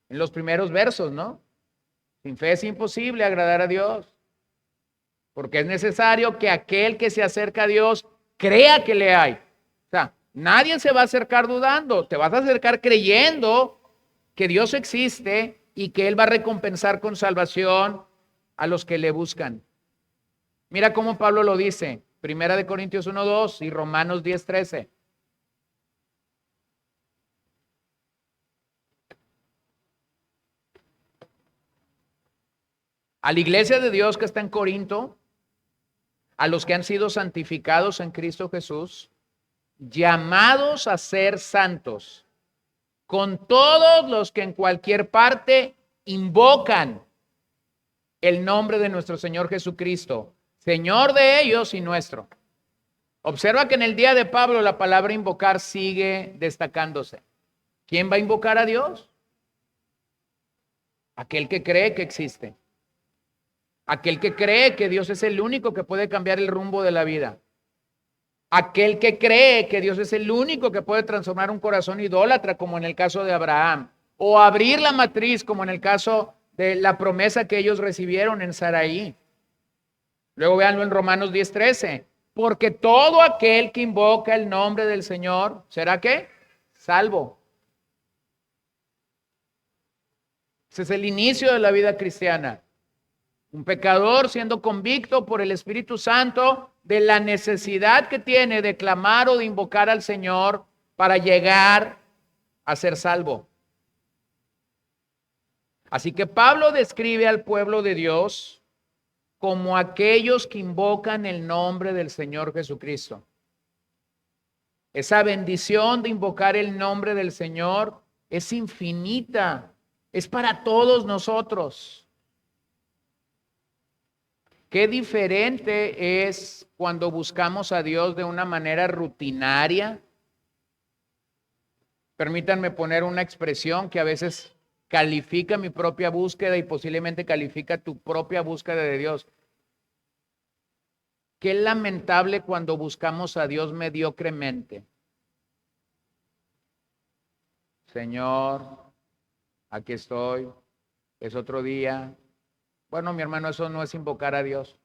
en los primeros versos, ¿no? Sin fe es imposible agradar a Dios, porque es necesario que aquel que se acerca a Dios crea que le hay. O sea, nadie se va a acercar dudando, te vas a acercar creyendo que Dios existe y que Él va a recompensar con salvación a los que le buscan. Mira cómo Pablo lo dice, 1 Corintios 1:2 y Romanos 10:13. A la iglesia de Dios que está en Corinto, a los que han sido santificados en Cristo Jesús, llamados a ser santos, con todos los que en cualquier parte invocan el nombre de nuestro Señor Jesucristo, Señor de ellos y nuestro. Observa que en el día de Pablo la palabra invocar sigue destacándose. ¿Quién va a invocar a Dios? Aquel que cree que existe. Aquel que cree que Dios es el único que puede cambiar el rumbo de la vida. Aquel que cree que Dios es el único que puede transformar un corazón idólatra, como en el caso de Abraham, o abrir la matriz, como en el caso de la promesa que ellos recibieron en Saraí. Luego véanlo en Romanos 10:13. Porque todo aquel que invoca el nombre del Señor, ¿será qué? Salvo. Ese es el inicio de la vida cristiana. Un pecador siendo convicto por el Espíritu Santo de la necesidad que tiene de clamar o de invocar al Señor para llegar a ser salvo. Así que Pablo describe al pueblo de Dios como aquellos que invocan el nombre del Señor Jesucristo. Esa bendición de invocar el nombre del Señor es infinita, es para todos nosotros. Qué diferente es cuando buscamos a Dios de una manera rutinaria. Permítanme poner una expresión que a veces califica mi propia búsqueda y posiblemente califica tu propia búsqueda de Dios. Qué lamentable cuando buscamos a Dios mediocremente. Señor, aquí estoy, es otro día. Bueno, mi hermano, eso no es invocar a Dios.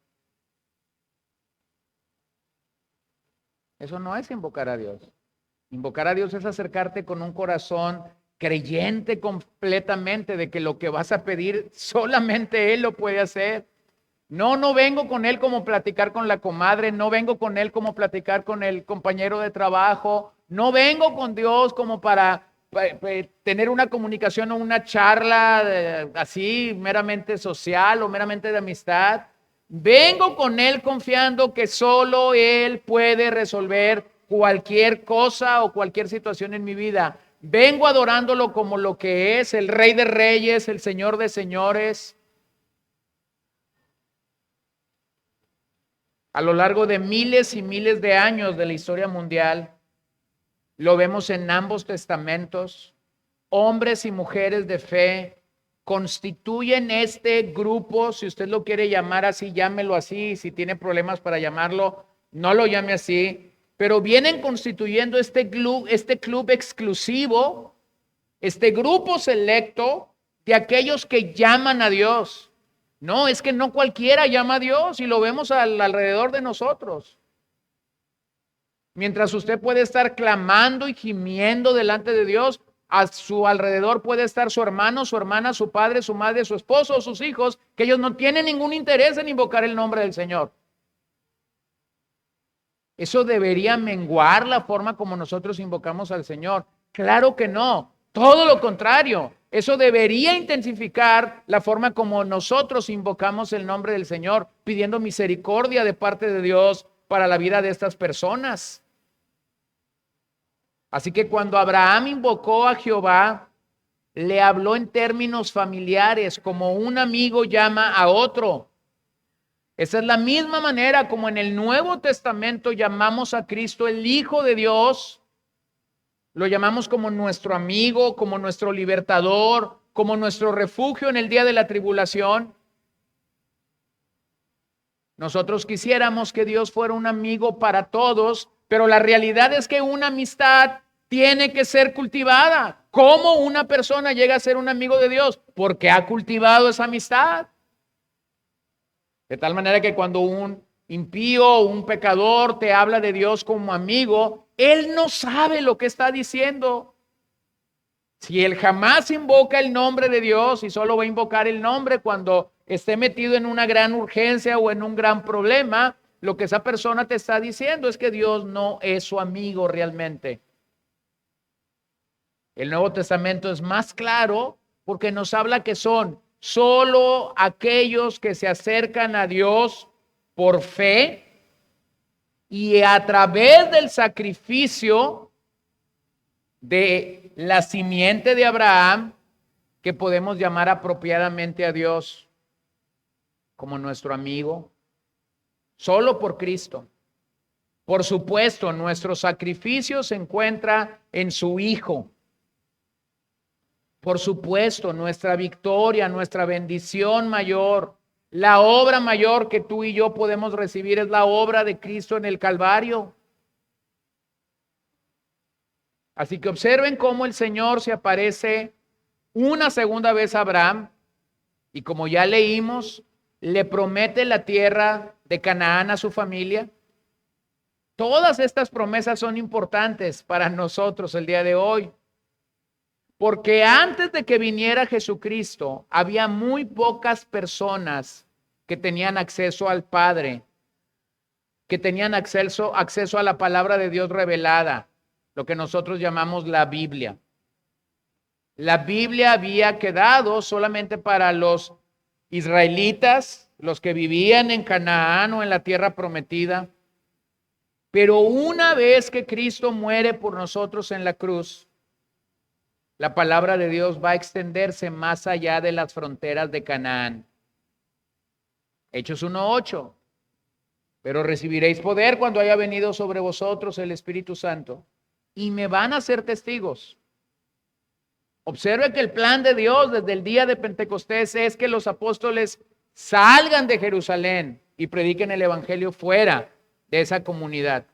Eso no es invocar a Dios. Invocar a Dios es acercarte con un corazón creyente completamente de que lo que vas a pedir solamente Él lo puede hacer. No vengo con Él como platicar con la comadre, no vengo con Él como platicar con el compañero de trabajo, no vengo con Dios como para tener una comunicación o una charla así meramente social o meramente de amistad. Vengo con Él confiando que solo Él puede resolver cualquier cosa o cualquier situación en mi vida. Vengo adorándolo como lo que es, el Rey de Reyes, el Señor de Señores. A lo largo de miles y miles de años de la historia mundial, lo vemos en ambos testamentos, hombres y mujeres de fe constituyen este grupo, si usted lo quiere llamar así, llámelo así, si tiene problemas para llamarlo, no lo llame así, pero vienen constituyendo este club exclusivo, este grupo selecto de aquellos que llaman a Dios. No, es que no cualquiera llama a Dios y lo vemos alrededor de nosotros. Mientras usted puede estar clamando y gimiendo delante de Dios, a su alrededor puede estar su hermano, su hermana, su padre, su madre, su esposo o sus hijos, que ellos no tienen ningún interés en invocar el nombre del Señor. Eso debería menguar la forma como nosotros invocamos al Señor. Claro que no, todo lo contrario. Eso debería intensificar la forma como nosotros invocamos el nombre del Señor, pidiendo misericordia de parte de Dios para la vida de estas personas. Así que cuando Abraham invocó a Jehová, le habló en términos familiares, como un amigo llama a otro. Esa es la misma manera como en el Nuevo Testamento llamamos a Cristo el Hijo de Dios. Lo llamamos como nuestro amigo, como nuestro libertador, como nuestro refugio en el día de la tribulación. Nosotros quisiéramos que Dios fuera un amigo para todos, pero la realidad es que una amistad tiene que ser cultivada. ¿Cómo una persona llega a ser un amigo de Dios? Porque ha cultivado esa amistad. De tal manera que cuando un impío o un pecador te habla de Dios como amigo, él no sabe lo que está diciendo. Si él jamás invoca el nombre de Dios y solo va a invocar el nombre cuando esté metido en una gran urgencia o en un gran problema, lo que esa persona te está diciendo es que Dios no es su amigo realmente. El Nuevo Testamento es más claro porque nos habla que son solo aquellos que se acercan a Dios por fe y a través del sacrificio de la simiente de Abraham, que podemos llamar apropiadamente a Dios como nuestro amigo, solo por Cristo. Por supuesto, nuestro sacrificio se encuentra en su Hijo. Por supuesto, nuestra victoria, nuestra bendición mayor, la obra mayor que tú y yo podemos recibir es la obra de Cristo en el Calvario. Así que observen cómo el Señor se aparece una segunda vez a Abraham y, como ya leímos, le promete la tierra de Canaán a su familia. Todas estas promesas son importantes para nosotros el día de hoy, porque antes de que viniera Jesucristo, había muy pocas personas que tenían acceso al Padre, que tenían acceso a la palabra de Dios revelada, lo que nosotros llamamos la Biblia. La Biblia había quedado solamente para los israelitas, los que vivían en Canaán o en la tierra prometida. Pero una vez que Cristo muere por nosotros en la cruz, la palabra de Dios va a extenderse más allá de las fronteras de Canaán. Hechos 1:8. Pero recibiréis poder cuando haya venido sobre vosotros el Espíritu Santo, y me van a ser testigos. Observe que el plan de Dios desde el día de Pentecostés es que los apóstoles salgan de Jerusalén y prediquen el evangelio fuera de esa comunidad.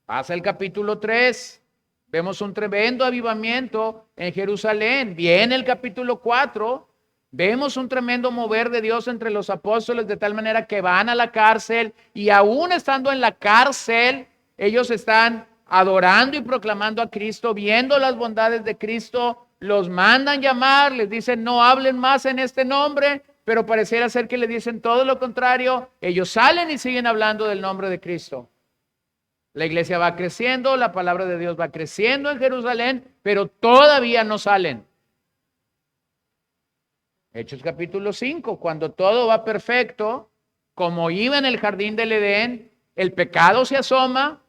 Pasa el capítulo 3, vemos un tremendo avivamiento en Jerusalén. Viene el capítulo 4, vemos un tremendo mover de Dios entre los apóstoles, de tal manera que van a la cárcel, y aún estando en la cárcel, ellos están adorando y proclamando a Cristo, viendo las bondades de Cristo. Los mandan llamar, les dicen no hablen más en este nombre, pero pareciera ser que le dicen todo lo contrario. Ellos salen y siguen hablando del nombre de Cristo. La iglesia va creciendo, la palabra de Dios va creciendo en Jerusalén, pero todavía no salen. Hechos capítulo 5, cuando todo va perfecto, como iba en el jardín del Edén, el pecado se asoma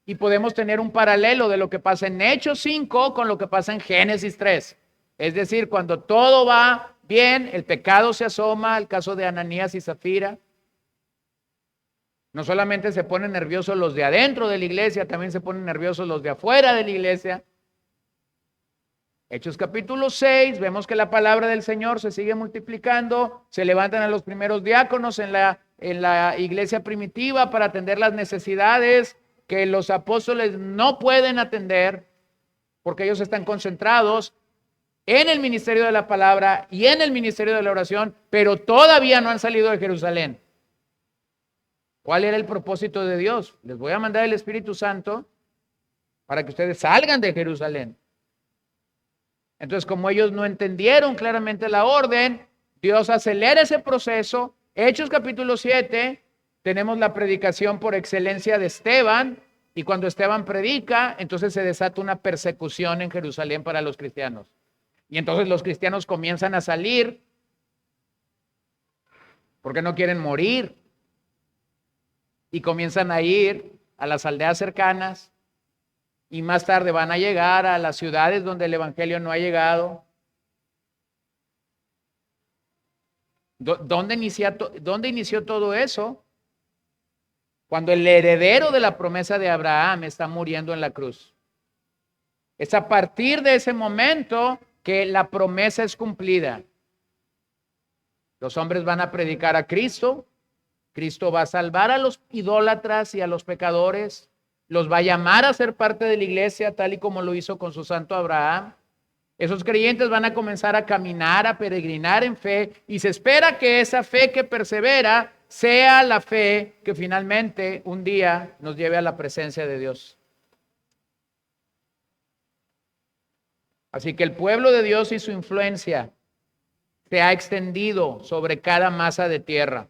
y podemos tener un paralelo de lo que pasa en Hechos 5 con lo que pasa en Génesis 3. Es decir, cuando todo va bien, el pecado se asoma, el caso de Ananías y Zafira. No solamente se ponen nerviosos los de adentro de la iglesia, también se ponen nerviosos los de afuera de la iglesia. Hechos capítulo 6, vemos que la palabra del Señor se sigue multiplicando, se levantan a los primeros diáconos en la iglesia primitiva para atender las necesidades que los apóstoles no pueden atender, porque ellos están concentrados en el ministerio de la palabra y en el ministerio de la oración, pero todavía no han salido de Jerusalén. ¿Cuál era el propósito de Dios? Les voy a mandar el Espíritu Santo para que ustedes salgan de Jerusalén. Entonces, como ellos no entendieron claramente la orden, Dios acelera ese proceso. Hechos capítulo 7, tenemos la predicación por excelencia de Esteban, y cuando Esteban predica, entonces se desata una persecución en Jerusalén para los cristianos. Y entonces los cristianos comienzan a salir porque no quieren morir, y comienzan a ir a las aldeas cercanas, y más tarde van a llegar a las ciudades donde el evangelio no ha llegado. ¿Dónde inició todo eso? Cuando el heredero de la promesa de Abraham está muriendo en la cruz. Es a partir de ese momento que la promesa es cumplida. Los hombres van a predicar a Cristo. Cristo va a salvar a los idólatras y a los pecadores. Los va a llamar a ser parte de la iglesia, tal y como lo hizo con su santo Abraham. Esos creyentes van a comenzar a caminar, a peregrinar en fe, y se espera que esa fe que persevera sea la fe que finalmente un día nos lleve a la presencia de Dios. Así que el pueblo de Dios y su influencia se ha extendido sobre cada masa de tierra.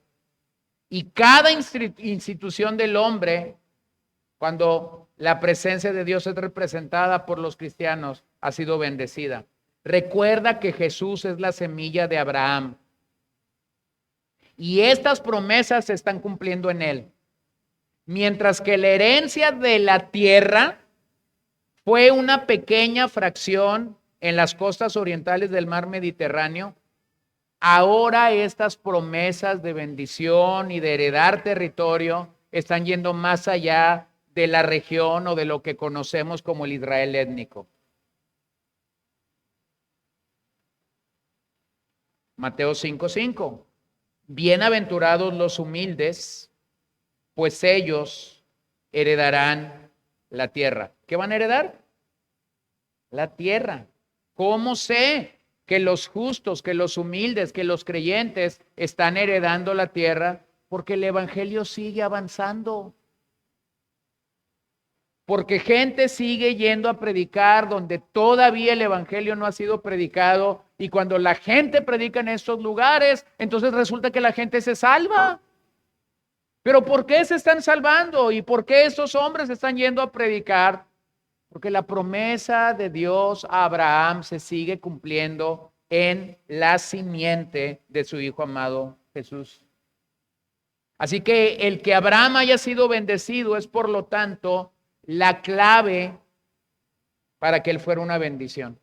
Y cada institución del hombre, cuando la presencia de Dios es representada por los cristianos, ha sido bendecida. Recuerda que Jesús es la semilla de Abraham. Y estas promesas se están cumpliendo en él. Mientras que la herencia de la tierra fue una pequeña fracción en las costas orientales del mar Mediterráneo, ahora estas promesas de bendición y de heredar territorio están yendo más allá de la región o de lo que conocemos como el Israel étnico. Mateo 5:5. Bienaventurados los humildes, pues ellos heredarán la tierra. ¿Qué van a heredar? La tierra. ¿Cómo sé que los justos, que los humildes, que los creyentes están heredando la tierra? Porque el evangelio sigue avanzando. Porque gente sigue yendo a predicar donde todavía el evangelio no ha sido predicado, y cuando la gente predica en estos lugares, entonces resulta que la gente se salva. Pero ¿por qué se están salvando? ¿Y por qué estos hombres están yendo a predicar? Porque la promesa de Dios a Abraham se sigue cumpliendo en la simiente de su hijo amado Jesús. Así que el que Abraham haya sido bendecido es, por lo tanto, la clave para que él fuera una bendición.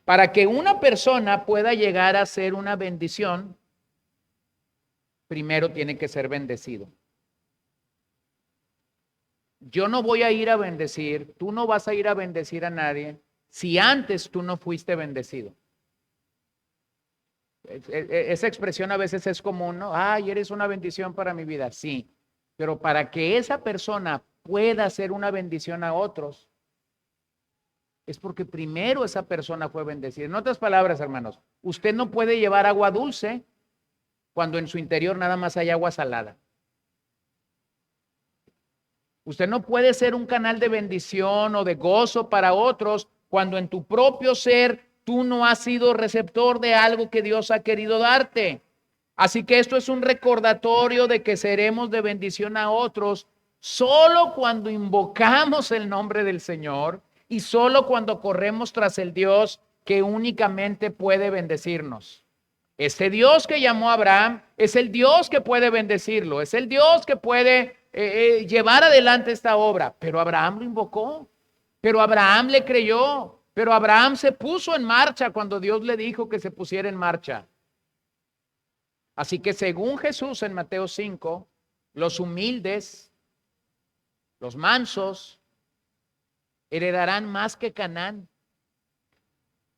Para que una persona pueda llegar a ser una bendición, primero tiene que ser bendecido. Yo no voy a ir a bendecir, tú no vas a ir a bendecir a nadie si antes tú no fuiste bendecido. Esa expresión a veces es común, ¿no? Ay, eres una bendición para mi vida. Sí, pero para que esa persona pueda ser una bendición a otros, es porque primero esa persona fue bendecida. En otras palabras, hermanos, usted no puede llevar agua dulce cuando en su interior nada más hay agua salada. Usted no puede ser un canal de bendición o de gozo para otros cuando en tu propio ser tú no has sido receptor de algo que Dios ha querido darte. Así que esto es un recordatorio de que seremos de bendición a otros solo cuando invocamos el nombre del Señor y solo cuando corremos tras el Dios que únicamente puede bendecirnos. Este Dios que llamó a Abraham es el Dios que puede bendecirlo, es el Dios que puede llevar adelante esta obra. Pero Abraham lo invocó, pero Abraham le creyó, pero Abraham se puso en marcha cuando Dios le dijo que se pusiera en marcha. Así que según Jesús en Mateo 5, los humildes, los mansos, heredarán más que Canaán.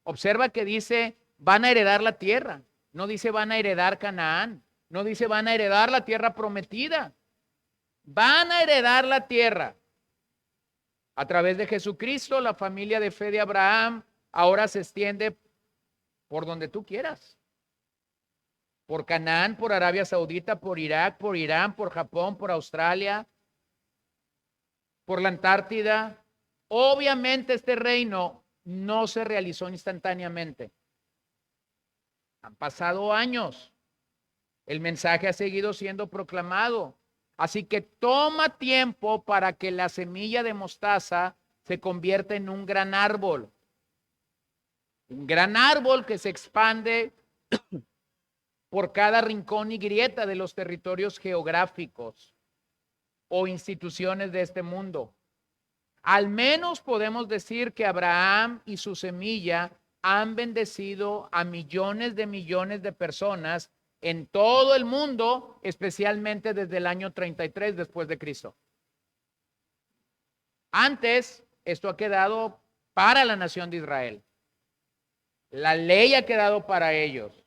Observa que dice, van a heredar la tierra. No dice van a heredar Canaán. No dice van a heredar la tierra prometida. Van a heredar la tierra. A través de Jesucristo, la familia de fe de Abraham ahora se extiende por donde tú quieras. Por Canaán, por Arabia Saudita, por Irak, por Irán, por Japón, por Australia, por la Antártida. Obviamente este reino no se realizó instantáneamente. Han pasado años. El mensaje ha seguido siendo proclamado. Así que toma tiempo para que la semilla de mostaza se convierta en un gran árbol. Un gran árbol que se expande por cada rincón y grieta de los territorios geográficos o instituciones de este mundo. Al menos podemos decir que Abraham y su semilla han bendecido a millones de personas en todo el mundo, especialmente desde el año 33 después de Cristo. Antes, esto ha quedado para la nación de Israel. La ley ha quedado para ellos.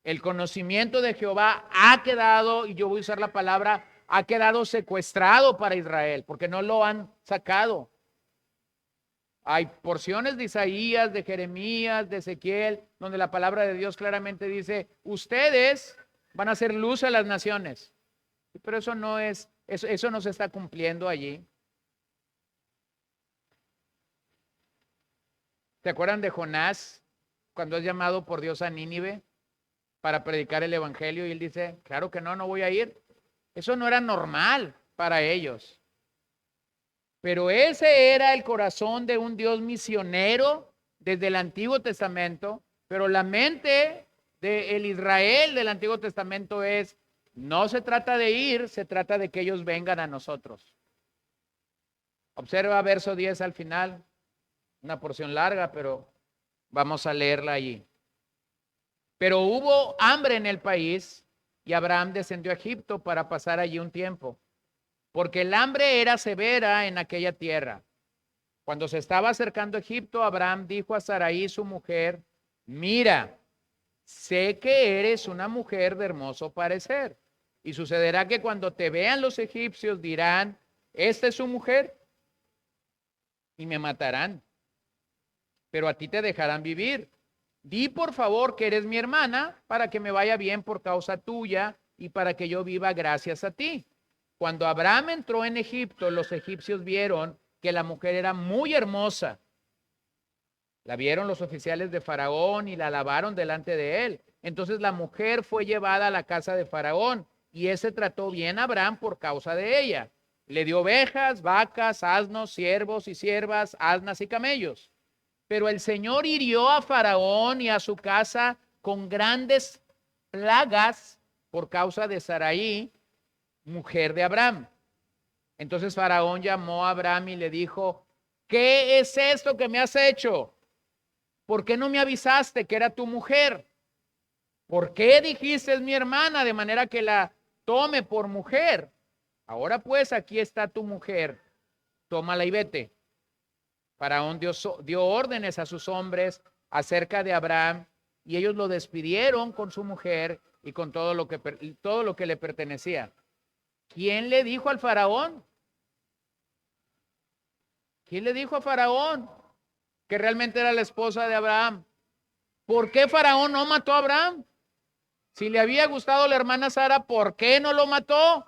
El conocimiento de Jehová ha quedado, y yo voy a usar la palabra, ha quedado secuestrado para Israel, porque no lo han sacado. Hay porciones de Isaías, de Jeremías, de Ezequiel, donde la palabra de Dios claramente dice, ustedes van a ser luz a las naciones. Pero eso no es, eso no se está cumpliendo allí. ¿Se acuerdan de Jonás cuando es llamado por Dios a Nínive para predicar el evangelio? Y él dice, claro que no, no voy a ir. Eso no era normal para ellos. Pero ese era el corazón de un Dios misionero desde el Antiguo Testamento. Pero la mente del Israel del Antiguo Testamento es, no se trata de ir, se trata de que ellos vengan a nosotros. Observa verso 10 al final, una porción larga, pero vamos a leerla allí. Pero hubo hambre en el país y Abraham descendió a Egipto para pasar allí un tiempo, porque el hambre era severa en aquella tierra. Cuando se estaba acercando a Egipto, Abraham dijo a Sarai, su mujer, mira, sé que eres una mujer de hermoso parecer, y sucederá que cuando te vean los egipcios dirán, esta es su mujer, y me matarán, pero a ti te dejarán vivir. Di por favor que eres mi hermana para que me vaya bien por causa tuya y para que yo viva gracias a ti. Cuando Abraham entró en Egipto, los egipcios vieron que la mujer era muy hermosa. La vieron los oficiales de Faraón y la alabaron delante de él. Entonces la mujer fue llevada a la casa de Faraón y ese trató bien a Abraham por causa de ella. Le dio ovejas, vacas, asnos, siervos y siervas, asnas y camellos. Pero el Señor hirió a Faraón y a su casa con grandes plagas por causa de Sarai, mujer de Abraham. Entonces Faraón llamó a Abraham y le dijo, ¿qué es esto que me has hecho? ¿Por qué no me avisaste que era tu mujer? ¿Por qué dijiste es mi hermana de manera que la tome por mujer? Ahora pues aquí está tu mujer, tómala y vete. Faraón dio órdenes a sus hombres acerca de Abraham y ellos lo despidieron con su mujer y con todo lo que le pertenecía. ¿Quién le dijo al faraón? ¿Quién le dijo a Faraón que realmente era la esposa de Abraham? ¿Por qué Faraón no mató a Abraham? Si le había gustado la hermana Sara, ¿por qué no lo mató?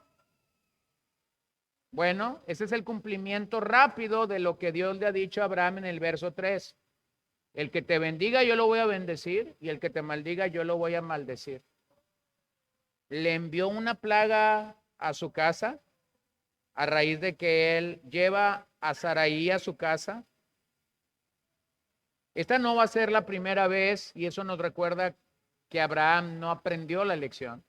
Bueno, ese es el cumplimiento rápido de lo que Dios le ha dicho a Abraham en el verso 3. El que te bendiga yo lo voy a bendecir y el que te maldiga yo lo voy a maldecir. Le envió una plaga a su casa a raíz de que él lleva a Sarai a su casa. Esta no va a ser la primera vez y eso nos recuerda que Abraham no aprendió la lección.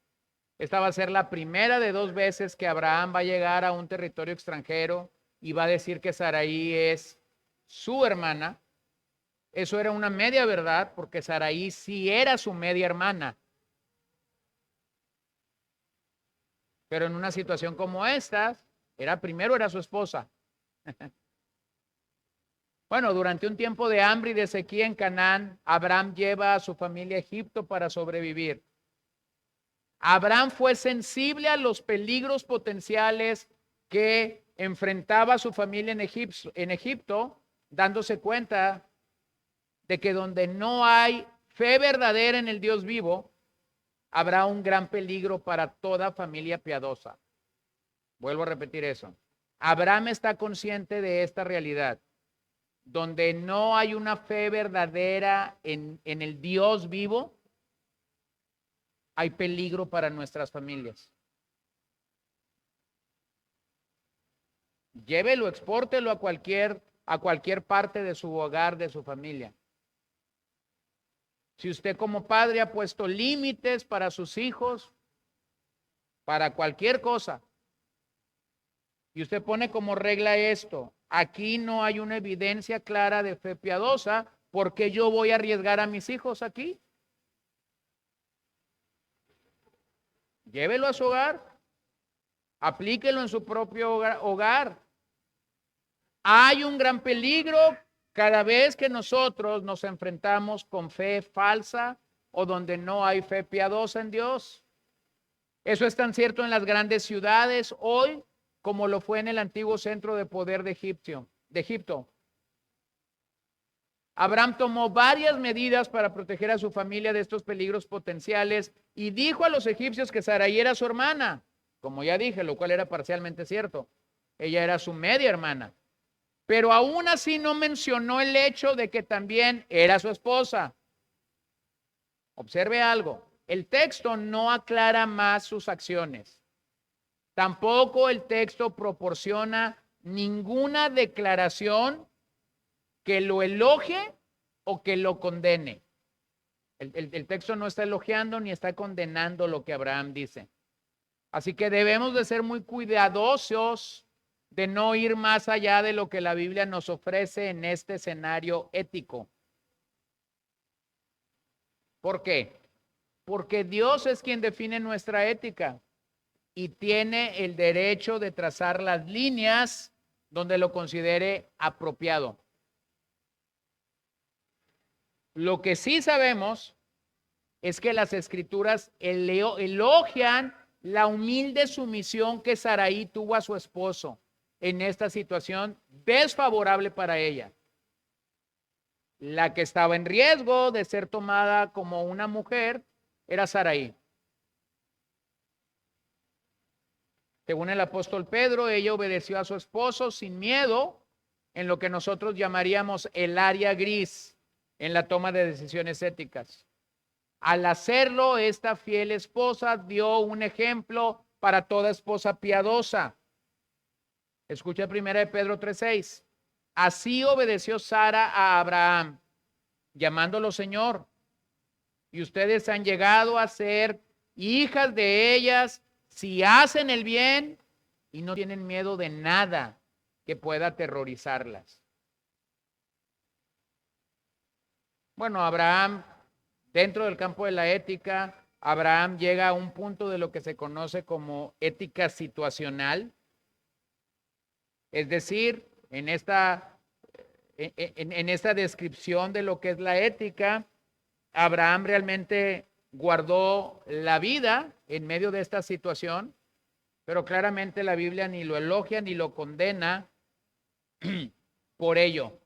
Esta va a ser la primera de 2 veces que Abraham va a llegar a un territorio extranjero y va a decir que Sarai es su hermana. Eso era una media verdad porque Sarai sí era su media hermana. Pero en una situación como esta, primero era su esposa. Bueno, durante un tiempo de hambre y de sequía en Canaán, Abraham lleva a su familia a Egipto para sobrevivir. Abraham fue sensible a los peligros potenciales que enfrentaba su familia en Egipto, dándose cuenta de que donde no hay fe verdadera en el Dios vivo, habrá un gran peligro para toda familia piadosa. Vuelvo a repetir eso. Abraham está consciente de esta realidad. Donde no hay una fe verdadera en el Dios vivo, hay peligro para nuestras familias. Llévelo, expórtelo a cualquier parte de su hogar, de su familia. Si usted como padre ha puesto límites para sus hijos, para cualquier cosa, y usted pone como regla esto, aquí no hay una evidencia clara de fe piadosa, ¿por qué yo voy a arriesgar a mis hijos aquí? Llévelo a su hogar, aplíquelo en su propio hogar. Hay un gran peligro cada vez que nosotros nos enfrentamos con fe falsa o donde no hay fe piadosa en Dios. Eso es tan cierto en las grandes ciudades hoy como lo fue en el antiguo centro de poder de Egipto. Abraham tomó varias medidas para proteger a su familia de estos peligros potenciales y dijo a los egipcios que Sarai era su hermana, como ya dije, lo cual era parcialmente cierto. Ella era su media hermana. Pero aún así no mencionó el hecho de que también era su esposa. Observe algo, el texto no aclara más sus acciones. Tampoco el texto proporciona ninguna declaración que lo elogie o que lo condene. El texto no está elogiando ni está condenando lo que Abraham dice. Así que debemos de ser muy cuidadosos de no ir más allá de lo que la Biblia nos ofrece en este escenario ético. ¿Por qué? Porque Dios es quien define nuestra ética y tiene el derecho de trazar las líneas donde lo considere apropiado. Lo que sí sabemos es que las escrituras elogian la humilde sumisión que Saraí tuvo a su esposo en esta situación desfavorable para ella. La que estaba en riesgo de ser tomada como una mujer era Saraí. Según el apóstol Pedro, ella obedeció a su esposo sin miedo en lo que nosotros llamaríamos el área gris en la toma de decisiones éticas. Al hacerlo, esta fiel esposa dio un ejemplo para toda esposa piadosa. Escucha 1 Pedro 3:6. Así obedeció Sara a Abraham, llamándolo Señor. Y ustedes han llegado a ser hijas de ellas si hacen el bien y no tienen miedo de nada que pueda aterrorizarlas. Bueno, Abraham, dentro del campo de la ética, Abraham llega a un punto de lo que se conoce como ética situacional. Es decir, en esta descripción de lo que es la ética, Abraham realmente guardó la vida en medio de esta situación, pero claramente la Biblia ni lo elogia ni lo condena por ello.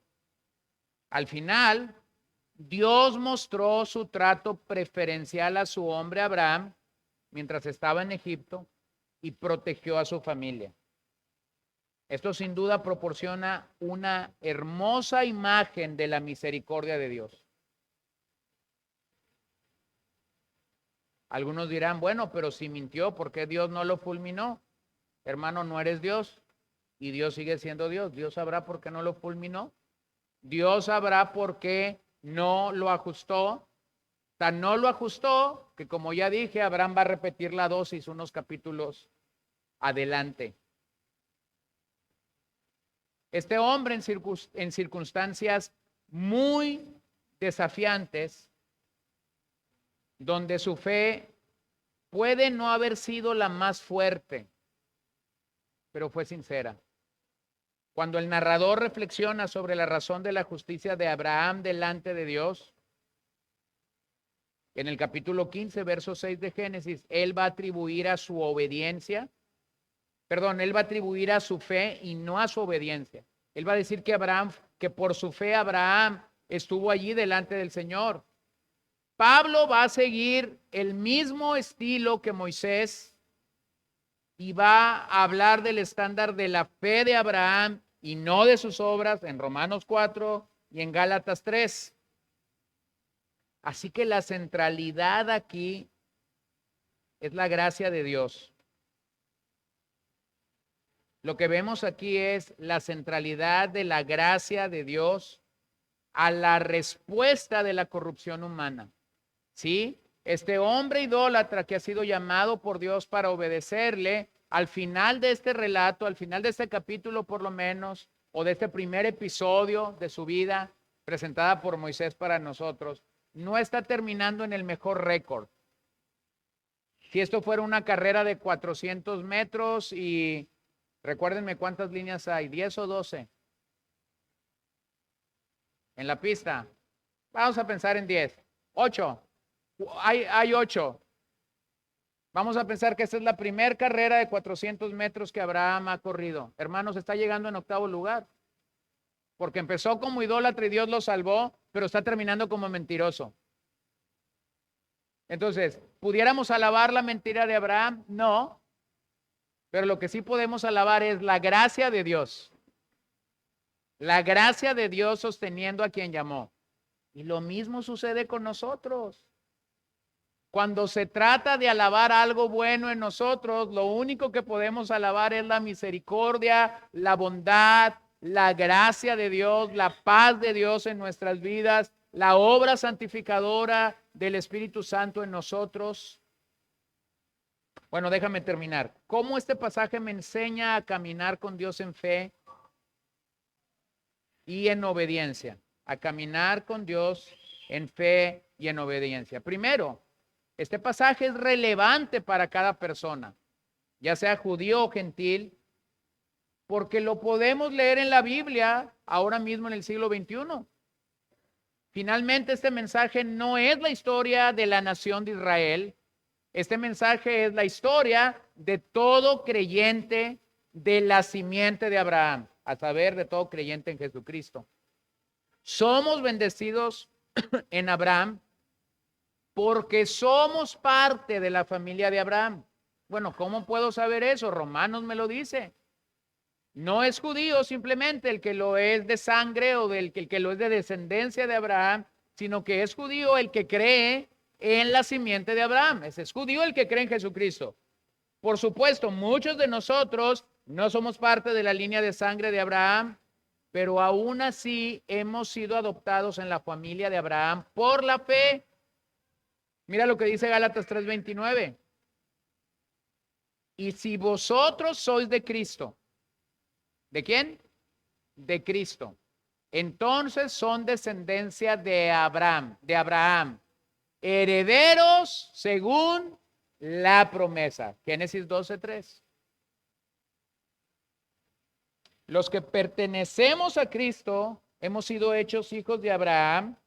Al final, Dios mostró su trato preferencial a su hombre Abraham mientras estaba en Egipto y protegió a su familia. Esto sin duda proporciona una hermosa imagen de la misericordia de Dios. Algunos dirán, bueno, pero si mintió, ¿por qué Dios no lo fulminó? Hermano, no eres Dios y Dios sigue siendo Dios. Dios sabrá por qué no lo fulminó. Dios sabrá por qué no lo ajustó. Tan no lo ajustó que, como ya dije, Abraham va a repetir la dosis unos capítulos adelante. Este hombre en circunstancias muy desafiantes, donde su fe puede no haber sido la más fuerte, pero fue sincera. Cuando el narrador reflexiona sobre la razón de la justicia de Abraham delante de Dios, en el capítulo 15, verso 6 de Génesis, él va a atribuir a su obediencia, él va a atribuir a su fe y no a su obediencia. Él va a decir que por su fe Abraham estuvo allí delante del Señor. Pablo va a seguir el mismo estilo que Moisés y va a hablar del estándar de la fe de Abraham y no de sus obras en Romanos 4 y en Gálatas 3. Así que la centralidad aquí es la gracia de Dios. Lo que vemos aquí es la centralidad de la gracia de Dios a la respuesta de la corrupción humana. ¿Sí? Este hombre idólatra que ha sido llamado por Dios para obedecerle, al final de este relato, al final de este capítulo por lo menos, o de este primer episodio de su vida presentada por Moisés para nosotros, no está terminando en el mejor récord. Si esto fuera una carrera de 400 metros y recuérdenme cuántas líneas hay, 10 o 12 en la pista. Vamos a pensar en 10, 8. Hay 8. Vamos a pensar que esta es la primera carrera de 400 metros que Abraham ha corrido. Hermanos, está llegando en 8º lugar. Porque empezó como idólatra y Dios lo salvó, pero está terminando como mentiroso. Entonces, ¿pudiéramos alabar la mentira de Abraham? No. Pero lo que sí podemos alabar es la gracia de Dios. La gracia de Dios sosteniendo a quien llamó. Y lo mismo sucede con nosotros. Cuando se trata de alabar algo bueno en nosotros, lo único que podemos alabar es la misericordia, la bondad, la gracia de Dios, la paz de Dios en nuestras vidas, la obra santificadora del Espíritu Santo en nosotros. Bueno, déjame terminar. ¿Cómo este pasaje me enseña a caminar con Dios en fe y en obediencia? A caminar con Dios en fe y en obediencia. Primero, este pasaje es relevante para cada persona, ya sea judío o gentil, porque lo podemos leer en la Biblia ahora mismo en el siglo XXI. Finalmente, este mensaje no es la historia de la nación de Israel. Este mensaje es la historia de todo creyente de la simiente de Abraham, a saber, de todo creyente en Jesucristo. Somos bendecidos en Abraham porque somos parte de la familia de Abraham. Bueno, ¿cómo puedo saber eso? Romanos me lo dice. No es judío simplemente el que lo es de sangre o el que lo es de descendencia de Abraham, sino que es judío el que cree en la simiente de Abraham. Ese es judío el que cree en Jesucristo. Por supuesto, muchos de nosotros no somos parte de la línea de sangre de Abraham, pero aún así hemos sido adoptados en la familia de Abraham por la fe. Mira lo que dice Gálatas 3:29. Y si vosotros sois de Cristo, ¿de quién? De Cristo. Entonces son descendencia de Abraham, herederos según la promesa. Génesis 12:3. Los que pertenecemos a Cristo hemos sido hechos hijos de Abraham,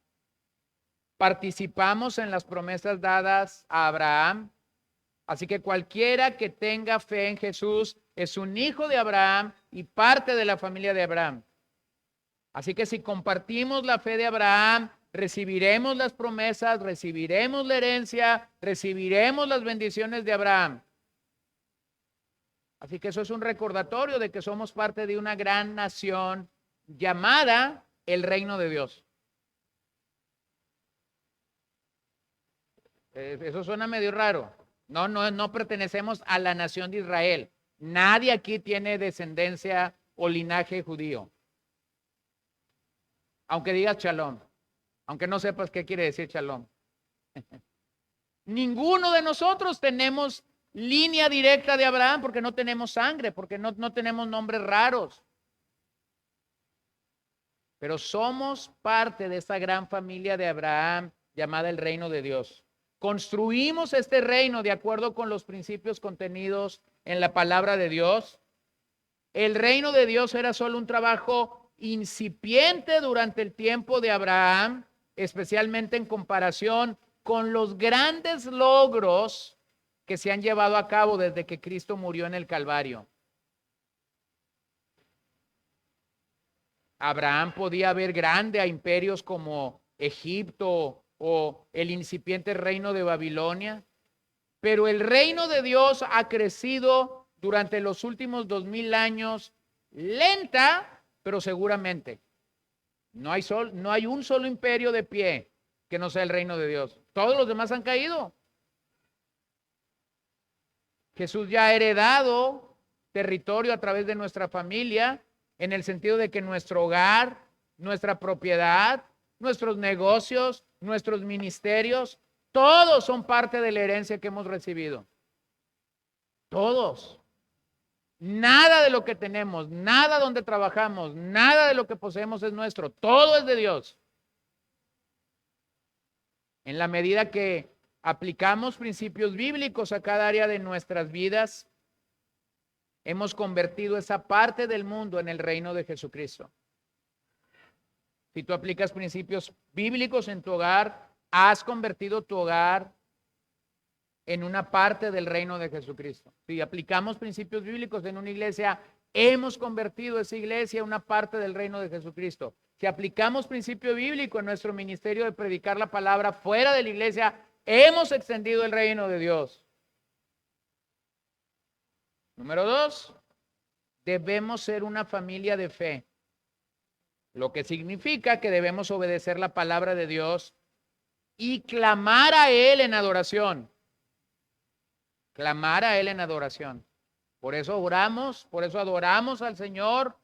participamos en las promesas dadas a Abraham. Así que cualquiera que tenga fe en Jesús es un hijo de Abraham y parte de la familia de Abraham. Así que si compartimos la fe de Abraham, recibiremos las promesas, recibiremos la herencia, recibiremos las bendiciones de Abraham. Así que eso es un recordatorio de que somos parte de una gran nación llamada el reino de Dios. Eso suena medio raro. No pertenecemos a la nación de Israel. Nadie aquí tiene descendencia o linaje judío. Aunque digas shalom, aunque no sepas qué quiere decir shalom. Ninguno de nosotros tenemos línea directa de Abraham porque no tenemos sangre, porque no tenemos nombres raros. Pero somos parte de esta gran familia de Abraham llamada el reino de Dios. Construimos este reino de acuerdo con los principios contenidos en la palabra de Dios. El reino de Dios era solo un trabajo incipiente durante el tiempo de Abraham, especialmente en comparación con los grandes logros que se han llevado a cabo desde que Cristo murió en el Calvario. Abraham podía ver grande a imperios como Egipto o el incipiente reino de Babilonia, pero el reino de Dios ha crecido durante los últimos 2000 años, lenta, pero seguramente. No hay un solo imperio de pie que no sea el reino de Dios. Todos los demás han caído. Jesús ya ha heredado territorio a través de nuestra familia, en el sentido de que nuestro hogar, nuestra propiedad, nuestros negocios, nuestros ministerios, todos son parte de la herencia que hemos recibido. Todos. Nada de lo que tenemos, nada donde trabajamos, nada de lo que poseemos es nuestro. Todo es de Dios. En la medida que aplicamos principios bíblicos a cada área de nuestras vidas, hemos convertido esa parte del mundo en el reino de Jesucristo. Si tú aplicas principios bíblicos en tu hogar, has convertido tu hogar en una parte del reino de Jesucristo. Si aplicamos principios bíblicos en una iglesia, hemos convertido esa iglesia en una parte del reino de Jesucristo. Si aplicamos principio bíblico en nuestro ministerio de predicar la palabra fuera de la iglesia, hemos extendido el reino de Dios. Número 2, debemos ser una familia de fe, lo que significa que debemos obedecer la palabra de Dios y clamar a Él en adoración. Clamar a Él en adoración. Por eso oramos, por eso adoramos al Señor,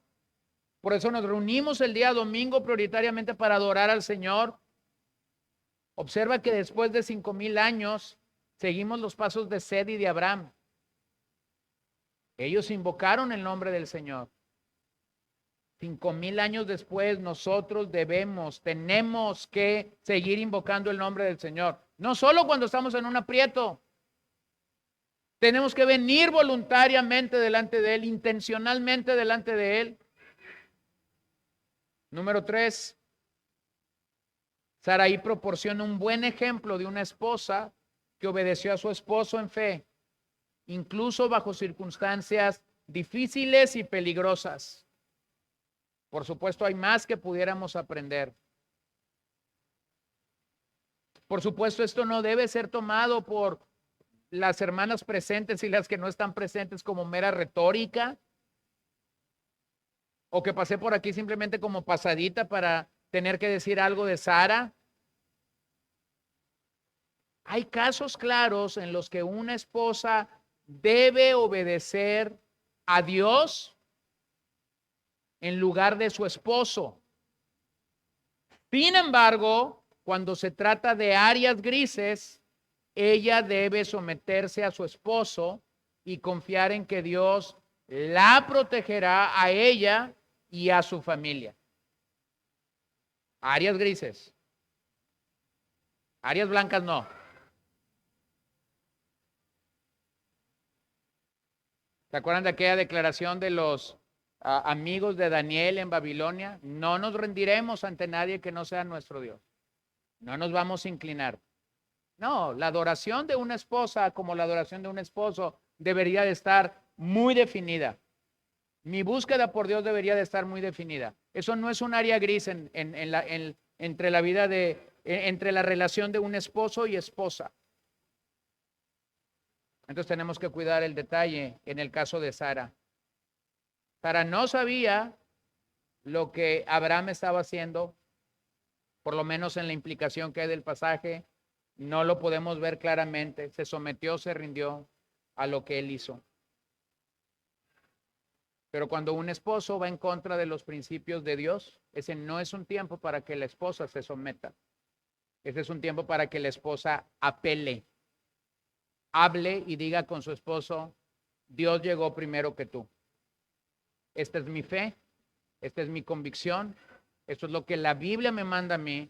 por eso nos reunimos el día domingo prioritariamente para adorar al Señor. Observa que después de 5000 años seguimos los pasos de Sed y de Abraham. Ellos invocaron el nombre del Señor. 5,000 años después, nosotros tenemos que seguir invocando el nombre del Señor. No solo cuando estamos en un aprieto. Tenemos que venir voluntariamente delante de Él, intencionalmente delante de Él. Número 3, Saraí proporciona un buen ejemplo de una esposa que obedeció a su esposo en fe, incluso bajo circunstancias difíciles y peligrosas. Por supuesto, hay más que pudiéramos aprender. Por supuesto, esto no debe ser tomado por las hermanas presentes y las que no están presentes como mera retórica, o que pasé por aquí simplemente como pasadita para tener que decir algo de Sara. Hay casos claros en los que una esposa debe obedecer a Dios en lugar de su esposo. Sin embargo, cuando se trata de áreas grises, ella debe someterse a su esposo y confiar en que Dios la protegerá a ella y a su familia. Áreas grises. Áreas blancas no. ¿Se acuerdan de aquella declaración de los amigos de Daniel en Babilonia? No nos rendiremos ante nadie que no sea nuestro Dios. No nos vamos a inclinar. No, la adoración de una esposa como la adoración de un esposo debería de estar muy definida. Mi búsqueda por Dios debería de estar muy definida. Eso no es un área gris entre la vida entre la relación de un esposo y esposa. Entonces tenemos que cuidar el detalle en el caso de Sara. Sara no sabía lo que Abraham estaba haciendo, por lo menos en la implicación que hay del pasaje, no lo podemos ver claramente. Se sometió, se rindió a lo que él hizo. Pero cuando un esposo va en contra de los principios de Dios, ese no es un tiempo para que la esposa se someta. Ese es un tiempo para que la esposa apele, hable y diga con su esposo: Dios llegó primero que tú. Esta es mi fe, esta es mi convicción, esto es lo que la Biblia me manda a mí.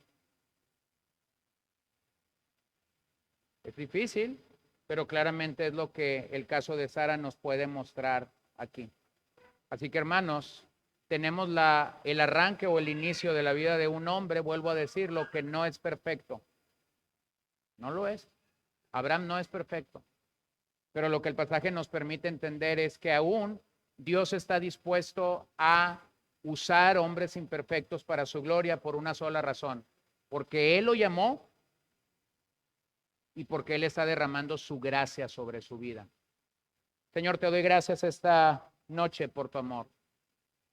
Es difícil, pero claramente es lo que el caso de Sara nos puede mostrar aquí. Así que, hermanos, tenemos el arranque o el inicio de la vida de un hombre, vuelvo a decirlo, que no es perfecto. No lo es. Abraham no es perfecto. Pero lo que el pasaje nos permite entender es que aún Dios está dispuesto a usar hombres imperfectos para su gloria por una sola razón. Porque Él lo llamó y porque Él está derramando su gracia sobre su vida. Señor, te doy gracias esta noche por tu amor.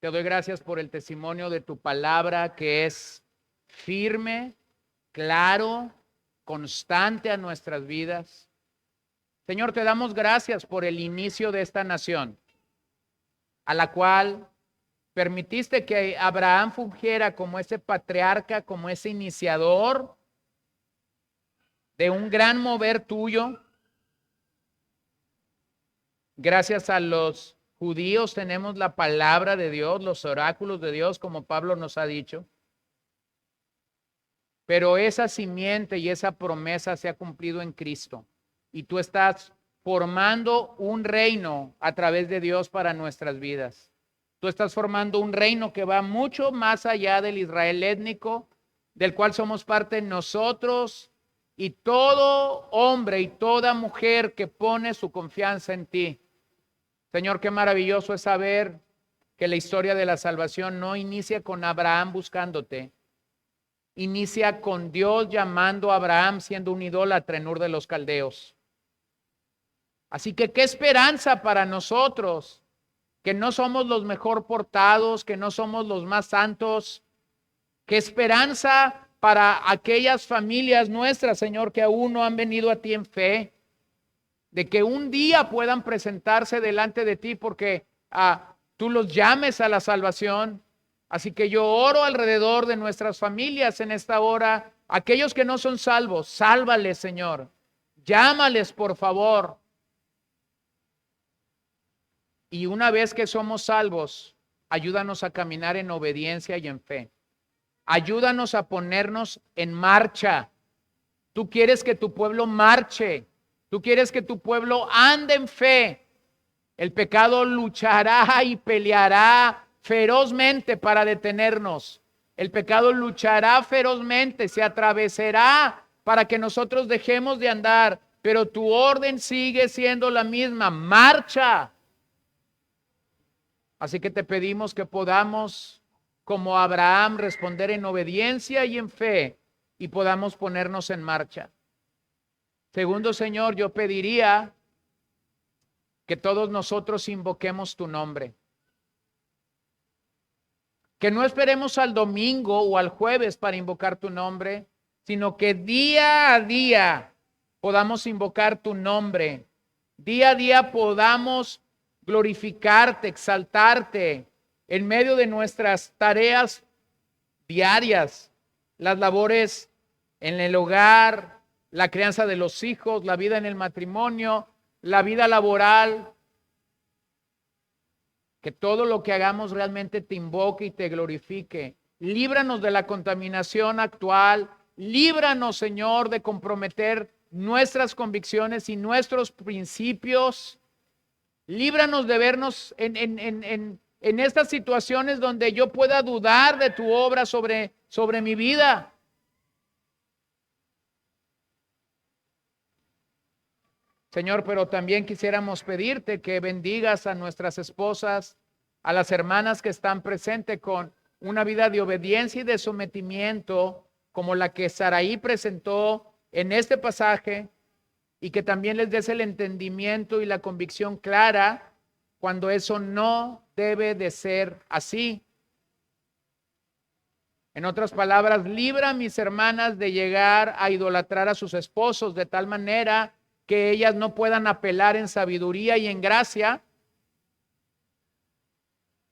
Te doy gracias por el testimonio de tu palabra que es firme, claro, constante a nuestras vidas. Señor, te damos gracias por el inicio de esta nación, a la cual permitiste que Abraham fungiera como ese patriarca, como ese iniciador de un gran mover tuyo. Gracias a los judíos tenemos la palabra de Dios, los oráculos de Dios, como Pablo nos ha dicho. Pero esa simiente y esa promesa se ha cumplido en Cristo. Y tú estás formando un reino a través de Dios para nuestras vidas. Tú estás formando un reino que va mucho más allá del Israel étnico, del cual somos parte nosotros y todo hombre y toda mujer que pone su confianza en ti. Señor, qué maravilloso es saber que la historia de la salvación no inicia con Abraham buscándote. Inicia con Dios llamando a Abraham siendo un idólatra en Ur de los Caldeos. Así que qué esperanza para nosotros, que no somos los mejor portados, que no somos los más santos. Qué esperanza para aquellas familias nuestras, Señor, que aún no han venido a ti en fe, de que un día puedan presentarse delante de ti porque tú los llames a la salvación. Así que yo oro alrededor de nuestras familias en esta hora. Aquellos que no son salvos, sálvales, Señor. Llámales, por favor. Y una vez que somos salvos, ayúdanos a caminar en obediencia y en fe. Ayúdanos a ponernos en marcha. Tú quieres que tu pueblo marche. Tú quieres que tu pueblo ande en fe. El pecado luchará y peleará ferozmente para detenernos. El pecado luchará ferozmente, se atravesará para que nosotros dejemos de andar. Pero tu orden sigue siendo la misma. Marcha. Así que te pedimos que podamos, como Abraham, responder en obediencia y en fe y podamos ponernos en marcha. Segundo, Señor, yo pediría que todos nosotros invoquemos tu nombre. Que no esperemos al domingo o al jueves para invocar tu nombre, sino que día a día podamos invocar tu nombre. Día a día podamos glorificarte, exaltarte en medio de nuestras tareas diarias, las labores en el hogar, la crianza de los hijos, la vida en el matrimonio, la vida laboral. Que todo lo que hagamos realmente te invoque y te glorifique. Líbranos de la contaminación actual. Líbranos, Señor, de comprometer nuestras convicciones y nuestros principios. Líbranos de vernos en estas situaciones donde yo pueda dudar de tu obra sobre mi vida. Señor, pero también quisiéramos pedirte que bendigas a nuestras esposas, a las hermanas que están presentes con una vida de obediencia y de sometimiento, como la que Saraí presentó en este pasaje, y que también les des el entendimiento y la convicción clara cuando eso no debe de ser así. En otras palabras, libra a mis hermanas de llegar a idolatrar a sus esposos de tal manera que ellas no puedan apelar en sabiduría y en gracia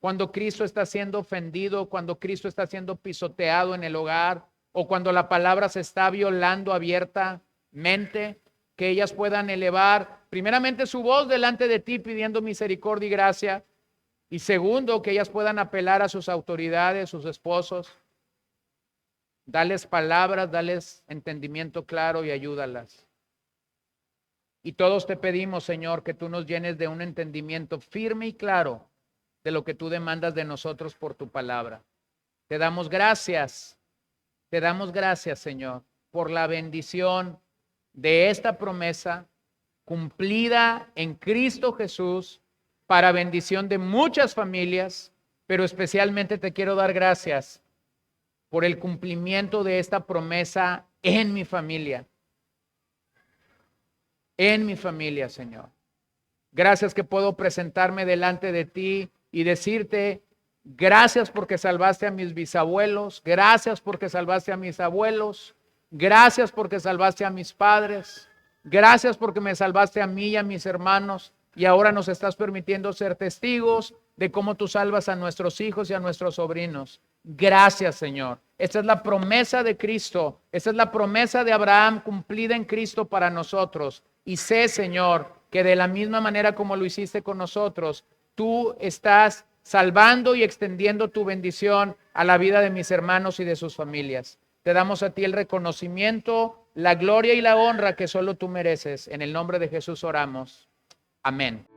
cuando Cristo está siendo ofendido, cuando Cristo está siendo pisoteado en el hogar o cuando la palabra se está violando abiertamente, que ellas puedan elevar primeramente su voz delante de ti pidiendo misericordia y gracia, y segundo, que ellas puedan apelar a sus autoridades, sus esposos, dales palabras, dales entendimiento claro y ayúdalas. Y todos te pedimos, Señor, que tú nos llenes de un entendimiento firme y claro de lo que tú demandas de nosotros por tu palabra. Te damos gracias, Señor, por la bendición de esta promesa cumplida en Cristo Jesús para bendición de muchas familias, pero especialmente te quiero dar gracias por el cumplimiento de esta promesa en mi familia. En mi familia, Señor. Gracias que puedo presentarme delante de ti y decirte, gracias porque salvaste a mis bisabuelos, gracias porque salvaste a mis abuelos, gracias porque salvaste a mis padres, gracias porque me salvaste a mí y a mis hermanos, y ahora nos estás permitiendo ser testigos de cómo tú salvas a nuestros hijos y a nuestros sobrinos. Gracias, Señor. Esta es la promesa de Cristo, esta es la promesa de Abraham cumplida en Cristo para nosotros. Y sé, Señor, que de la misma manera como lo hiciste con nosotros, tú estás salvando y extendiendo tu bendición a la vida de mis hermanos y de sus familias. Te damos a ti el reconocimiento, la gloria y la honra que solo tú mereces. En el nombre de Jesús oramos. Amén.